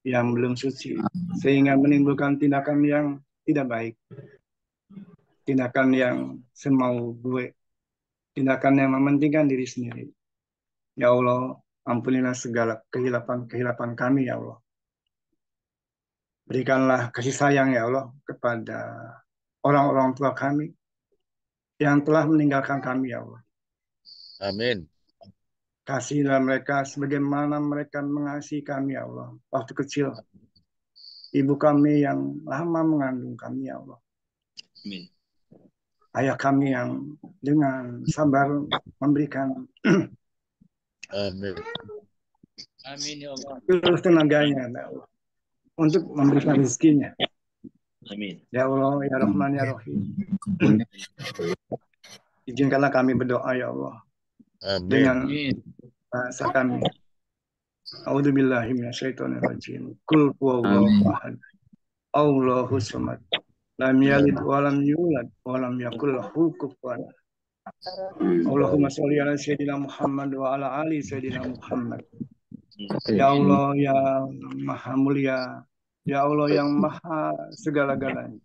yang belum suci, sehingga menimbulkan tindakan yang tidak baik. Tindakan yang semau gue. Tindakan yang mementingkan diri sendiri. Ya Allah, ampunilah segala kehilapan kami ya Allah. Berikanlah kasih sayang ya Allah kepada orang-orang tua kami yang telah meninggalkan kami ya Allah. Amin. Kasihilah mereka sebagaimana mereka mengasihi kami ya Allah. Waktu kecil, ibu kami yang lama mengandung kami ya Allah. Amin. Ayah kami yang dengan sabar memberikan Amin. Amin ya Allah. seluruh tenaganya ya Allah, untuk memberikan rezekinya. Amin. Ya Allah, ya Rahman, ya Rahim. Izinkanlah kami berdoa ya Allah. Amin. Dengan bahasa kami. A'udzubillahi minasyaitonirrajim. Qul huwallahu ahad. Allahus samad. Lam yalid wa lam yulad wa lam yakul lahu kufuwan ahad. Allahumma sholli ala sayyidina Muhammad wa ala ali sayyidina Muhammad. Ya Allah yang Maha Mulia, ya Allah yang Maha segala-galanya.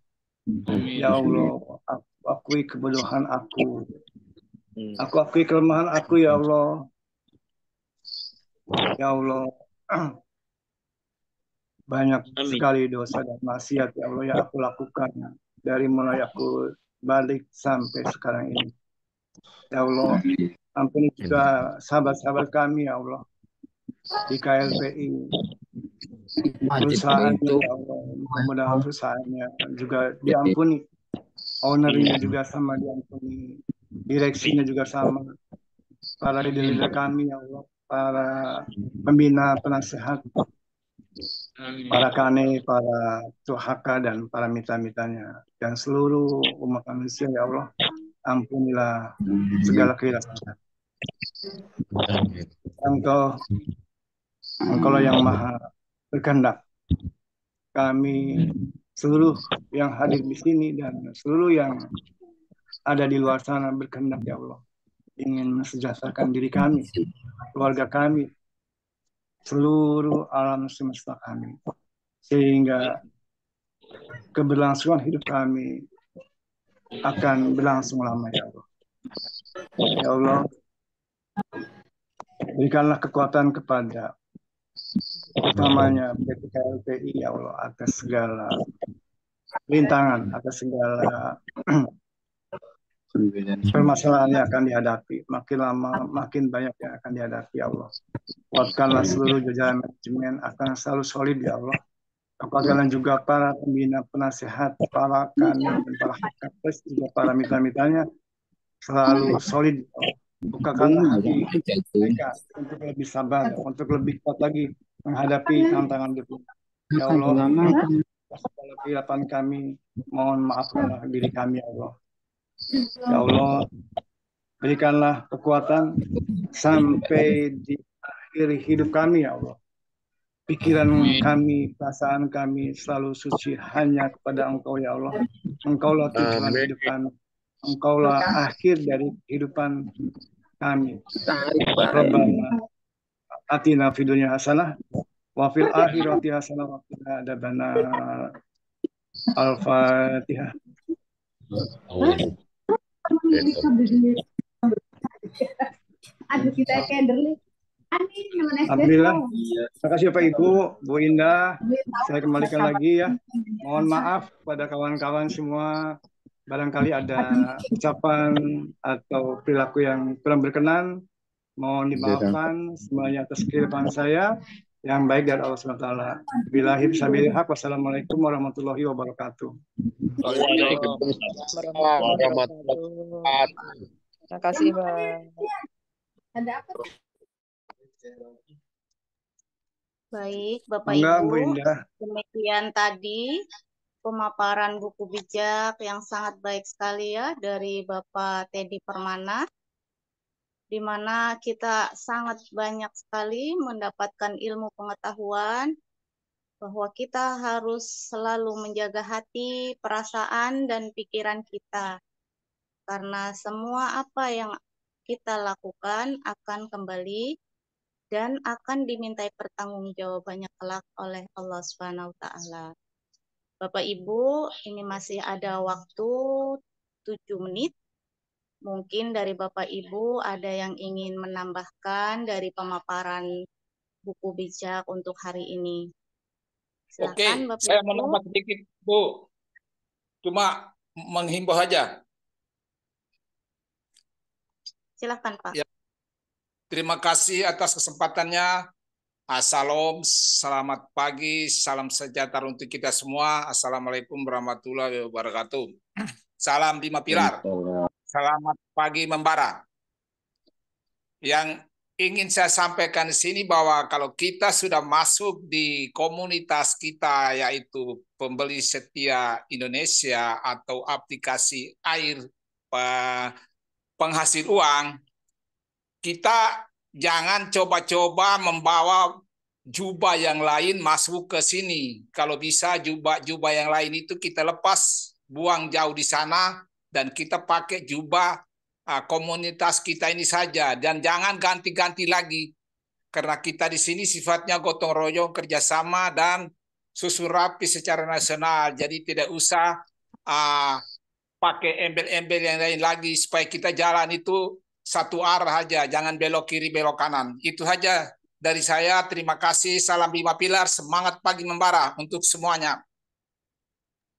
Ya Allah, aku akui kebodohan aku. Aku akui kelemahan aku ya Allah. Ya Allah, banyak sekali dosa dan maksiat ya Allah yang aku lakukan dari mulai aku balik sampai sekarang ini. Ya Allah, ampuni juga sahabat-sahabat kami ya Allah di KLPI, perusahaannya ya Allah, mudah-mudahan perusahaannya juga diampuni ownernya juga sama diampuni, direksinya juga sama, para leader-leader kami ya Allah, para pembina penasehat, para kane, para tuhaka dan para mitra-mitranya dan seluruh umat manusia ya Allah, ampunilah segala kehilapan. Engkau yang maha berkehendak. Kami seluruh yang hadir di sini dan seluruh yang ada di luar sana berkehendak ya Allah, ingin mensejahterakan diri kami, keluarga kami, seluruh alam semesta kami, sehingga keberlangsungan hidup kami akan berlangsung lama ya Allah. Ya Allah, berikanlah kekuatan kepada utamanya PTKLPI ya Allah, atas segala rintangan, atas segala permasalahan yang akan dihadapi. Makin lama, makin banyak yang akan dihadapi ya Allah. Kuatkanlah seluruh jajaran manajemen akan selalu solid ya Allah. Kuatkanlah juga para pembina penasehat, para kami dan para hakapes, juga para mitra-mitranya selalu solid. Bukakanlah hati mereka untuk lebih sabar, untuk lebih kuat lagi menghadapi tantangan hidup. Ya Allah, segala kehilapan kami, mohon maafkanlah diri kami ya Allah. Ya Allah, berikanlah kekuatan sampai di akhir hidup kami ya Allah. Pikiran kami, perasaan kami selalu suci hanya kepada Engkau ya Allah. Engkaulah tujuan hidup kami. Engkaulah akhir dari kehidupan kami. Rabbana atina fid dunya hasanah wa fil akhirati hasanah wa qina adzabannar. Al-Fatihah. Alhamdulillah. Terima kasih Bapak Ibu, Bu Indah. Saya kembalikan lagi ya. Mohon maaf pada kawan-kawan semua. Barangkali ada ucapan atau perilaku yang kurang berkenan. Mohon dimaafkan semuanya atas kehidupan saya. Yang baik dari Allah SWT. Billahi fisabilil haq. Wassalamualaikum warahmatullahi wabarakatuh. Waalaikumsalam warahmatullahi wabarakatuh. Terima kasih, Bang. Ada apa? Baik, Bapak Enggak, Ibu, Bu Indah. demikian tadi pemaparan buku bijak yang sangat baik sekali ya dari Bapak Teddy Permana, di mana kita sangat banyak sekali mendapatkan ilmu pengetahuan bahwa kita harus selalu menjaga hati, perasaan, dan pikiran kita. Karena semua apa yang kita lakukan akan kembali dan akan dimintai pertanggungjawabannya kelak oleh Allah Subhanahu wa taala. Bapak Ibu, ini masih ada waktu 7 menit. Mungkin dari Bapak Ibu ada yang ingin menambahkan dari pemaparan buku bijak untuk hari ini. Silakan Bapak Saya Ibu. menambah sedikit, Bu. Cuma menghimbau aja. Silakan Pak. Ya. Terima kasih atas kesempatannya. Assalam, selamat pagi, salam sejahtera untuk kita semua. Assalamualaikum warahmatullahi wabarakatuh. Salam 5 pilar. Selamat pagi membara. Yang ingin saya sampaikan di sini bahwa kalau kita sudah masuk di komunitas kita, yaitu pembeli setia Indonesia atau aplikasi air penghasil uang, kita jangan coba-coba membawa jubah yang lain masuk ke sini. Kalau bisa jubah yang lain itu kita lepas, buang jauh di sana, dan kita pakai jubah komunitas kita ini saja. Dan jangan ganti-ganti lagi. Karena kita di sini sifatnya gotong royong, kerjasama, dan susun rapi secara nasional. Jadi tidak usah pakai embel-embel yang lain lagi, supaya kita jalan itu satu arah aja, jangan belok kiri belok kanan. Itu saja dari saya. Terima kasih. Salam 5 pilar. Semangat pagi membara untuk semuanya.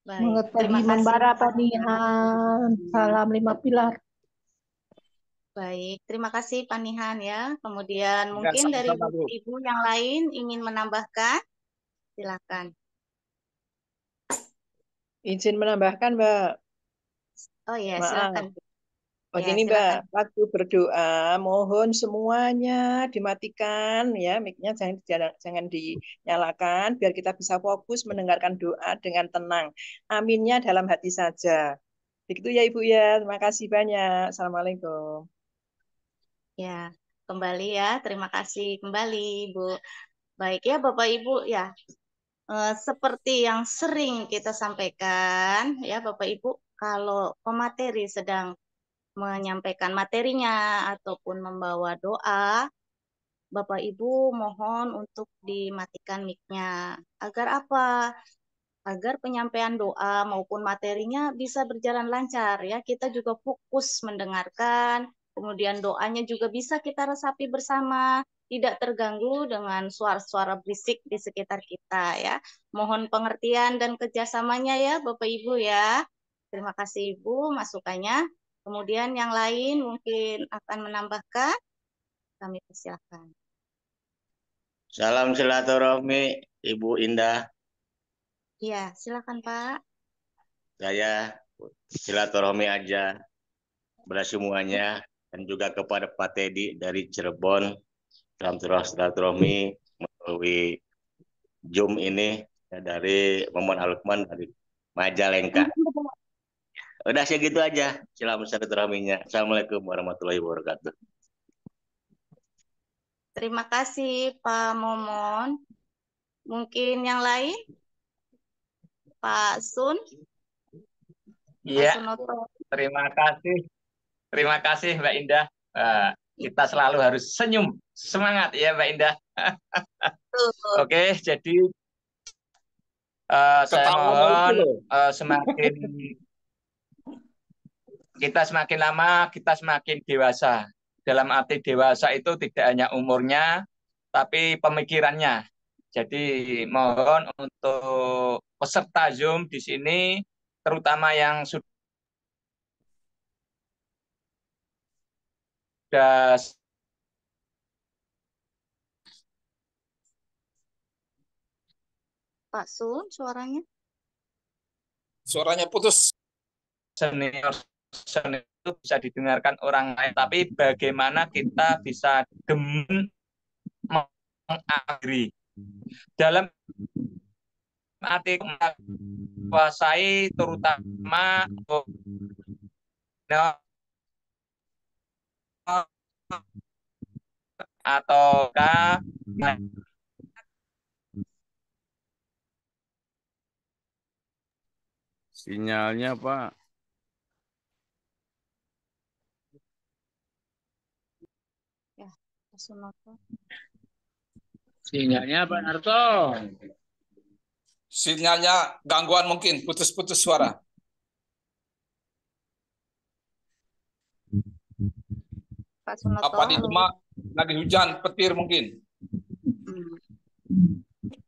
Baik, Semangat pagi terima kasih. membara Pak Nihan. Salam 5 pilar. Baik, terima kasih Pak Nihan ya. Kemudian Ya, mungkin dari sama-sama, Bu. Ibu yang lain ingin menambahkan, silakan. Izin menambahkan, Mbak. Oh ya, Maaf. silakan. Begini Ya, Mbak, silakan. waktu berdoa mohon semuanya dimatikan ya, mic-nya jangan dinyalakan biar kita bisa fokus mendengarkan doa dengan tenang. Aminnya dalam hati saja. Begitu ya Ibu ya. Terima kasih banyak. Assalamualaikum. Ya, kembali ya. Terima kasih kembali, Bu. Baik ya, Bapak Ibu ya. Seperti yang sering kita sampaikan ya, Bapak Ibu, kalau pemateri sedang menyampaikan materinya ataupun membawa doa, Bapak Ibu mohon untuk dimatikan mic-nya. Agar apa? Agar penyampaian doa maupun materinya bisa berjalan lancar ya. Kita juga fokus mendengarkan, kemudian doanya juga bisa kita resapi bersama, tidak terganggu dengan suara-suara berisik di sekitar kita ya. Mohon pengertian dan kerjasamanya ya Bapak Ibu ya. Terima kasih Ibu masukannya. Kemudian yang lain mungkin akan menambahkan, kami persilakan. Salam silaturahmi, Ibu Indah. Iya, silakan Pak. Saya silaturahmi aja kepada semuanya dan juga kepada Pak Teddy dari Cirebon. Silaturahmi melalui Zoom ini ya, dari Muhammad Al-Lukman dari Majalengka. Udah segitu aja. Silaturahminya. Assalamualaikum warahmatullahi wabarakatuh. Terima kasih Pak Momon. Mungkin yang lain? Pak Sun? Iya, Pak Sunoto? terima kasih Mbak Indah. Kita selalu harus senyum, semangat ya Mbak Indah. Oke, jadi saya Ketawa itu mohon loh. semakin lama kita semakin dewasa. Dalam arti dewasa itu tidak hanya umurnya, tapi pemikirannya. Jadi mohon untuk peserta Zoom di sini, terutama yang sudah Pak Sun, suaranya? Suaranya putus. senior itu bisa didengarkan orang lain, tapi bagaimana kita bisa demen mengakhiri dalam arti menguasai terutama ataukah Sinyalnya Pak. Ya, Pak Sunoto. sinyalnya Pak Narto. Sinyalnya gangguan mungkin, putus-putus suara. Pak Sunoto. Apa di Demak lagi hujan, petir mungkin.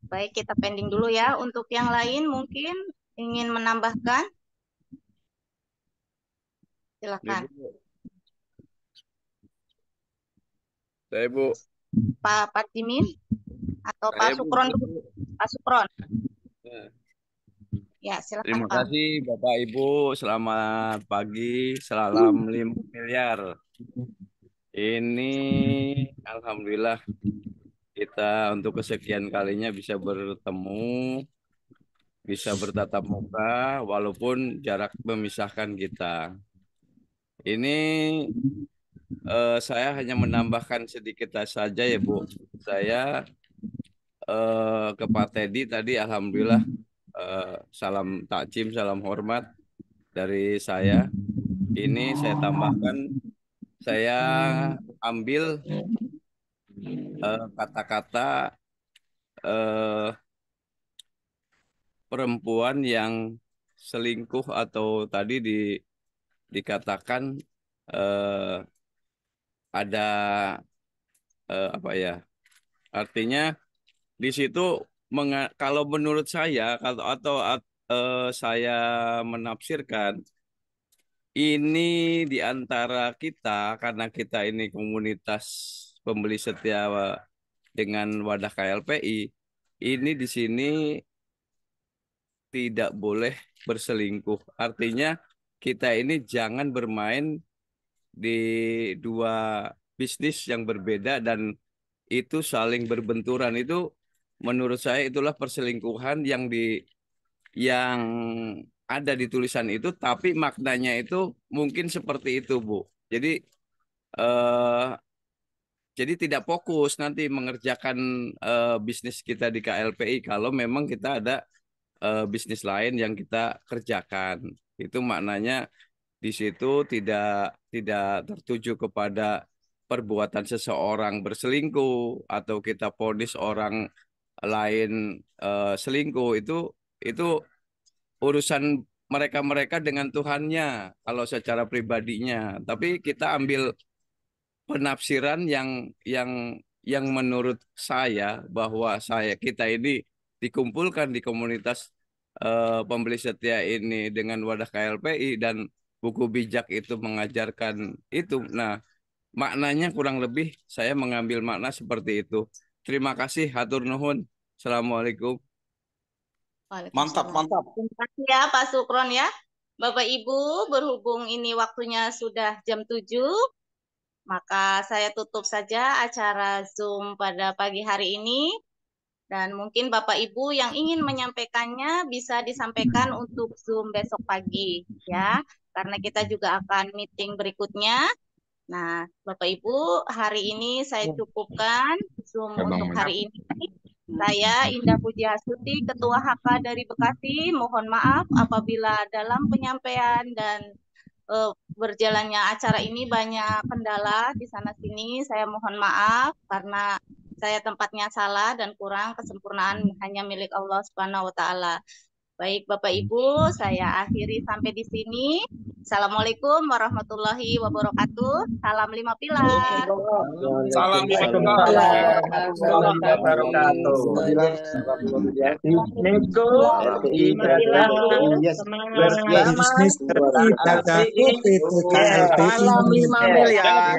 Baik, kita pending dulu ya. Untuk yang lain mungkin ingin menambahkan? Silakan. Saya Bu. Pak Jimin atau Pak Sukron? Pak Sukron. Ya, silakan Terima Pak. kasih Bapak Ibu, selamat pagi, salam 5 miliar. Ini alhamdulillah kita untuk kesekian kalinya bisa bertemu, bisa bertatap muka walaupun jarak memisahkan kita. Ini saya hanya menambahkan sedikit saja ya Bu. Saya ke Pak Teddy tadi alhamdulillah salam takjim, salam hormat dari saya. Ini saya tambahkan, saya ambil kata-kata perempuan yang selingkuh atau tadi dikatakan ada apa ya? Artinya di situ kalau menurut saya atau saya menafsirkan ini di antara kita karena kita ini komunitas pembeli setia dengan wadah KLPI, ini di sini tidak boleh berselingkuh. Artinya kita ini jangan bermain di dua bisnis yang berbeda dan itu saling berbenturan. Itu menurut saya itulah perselingkuhan yang ada di tulisan itu, tapi maknanya itu mungkin seperti itu, Bu. Jadi tidak fokus nanti mengerjakan bisnis kita di KLPI kalau memang kita ada bisnis lain yang kita kerjakan. Itu maknanya di situ tidak tertuju kepada perbuatan seseorang berselingkuh atau kita vonis orang lain selingkuh. Itu urusan mereka dengan Tuhannya kalau secara pribadinya. Tapi kita ambil penafsiran yang menurut saya bahwa kita ini dikumpulkan di komunitas pembeli setia ini dengan wadah KLPI dan buku bijak itu mengajarkan itu. Nah, maknanya kurang lebih saya mengambil makna seperti itu. Terima kasih, hatur nuhun. Assalamualaikum. Mantap. Terima kasih ya Pak Sukron ya. Bapak Ibu, berhubung ini waktunya sudah jam 7, maka saya tutup saja acara Zoom pada pagi hari ini. Dan mungkin Bapak Ibu yang ingin menyampaikannya bisa disampaikan untuk Zoom besok pagi ya. Karena kita juga akan meeting berikutnya. Nah, Bapak Ibu, hari ini saya cukupkan Zoom untuk hari ini. Saya Indah Pujiastuti, Ketua HK dari Bekasi, mohon maaf apabila dalam penyampaian dan berjalannya acara ini banyak kendala di sana-sini. Saya mohon maaf karena saya tempatnya salah dan kurang, kesempurnaan hanya milik Allah Subhanahu wa Ta'ala. Baik Bapak Ibu, saya akhiri sampai di sini. Assalamualaikum warahmatullahi wabarakatuh. Salam 5 pilar. Salam Salam 5 miliar.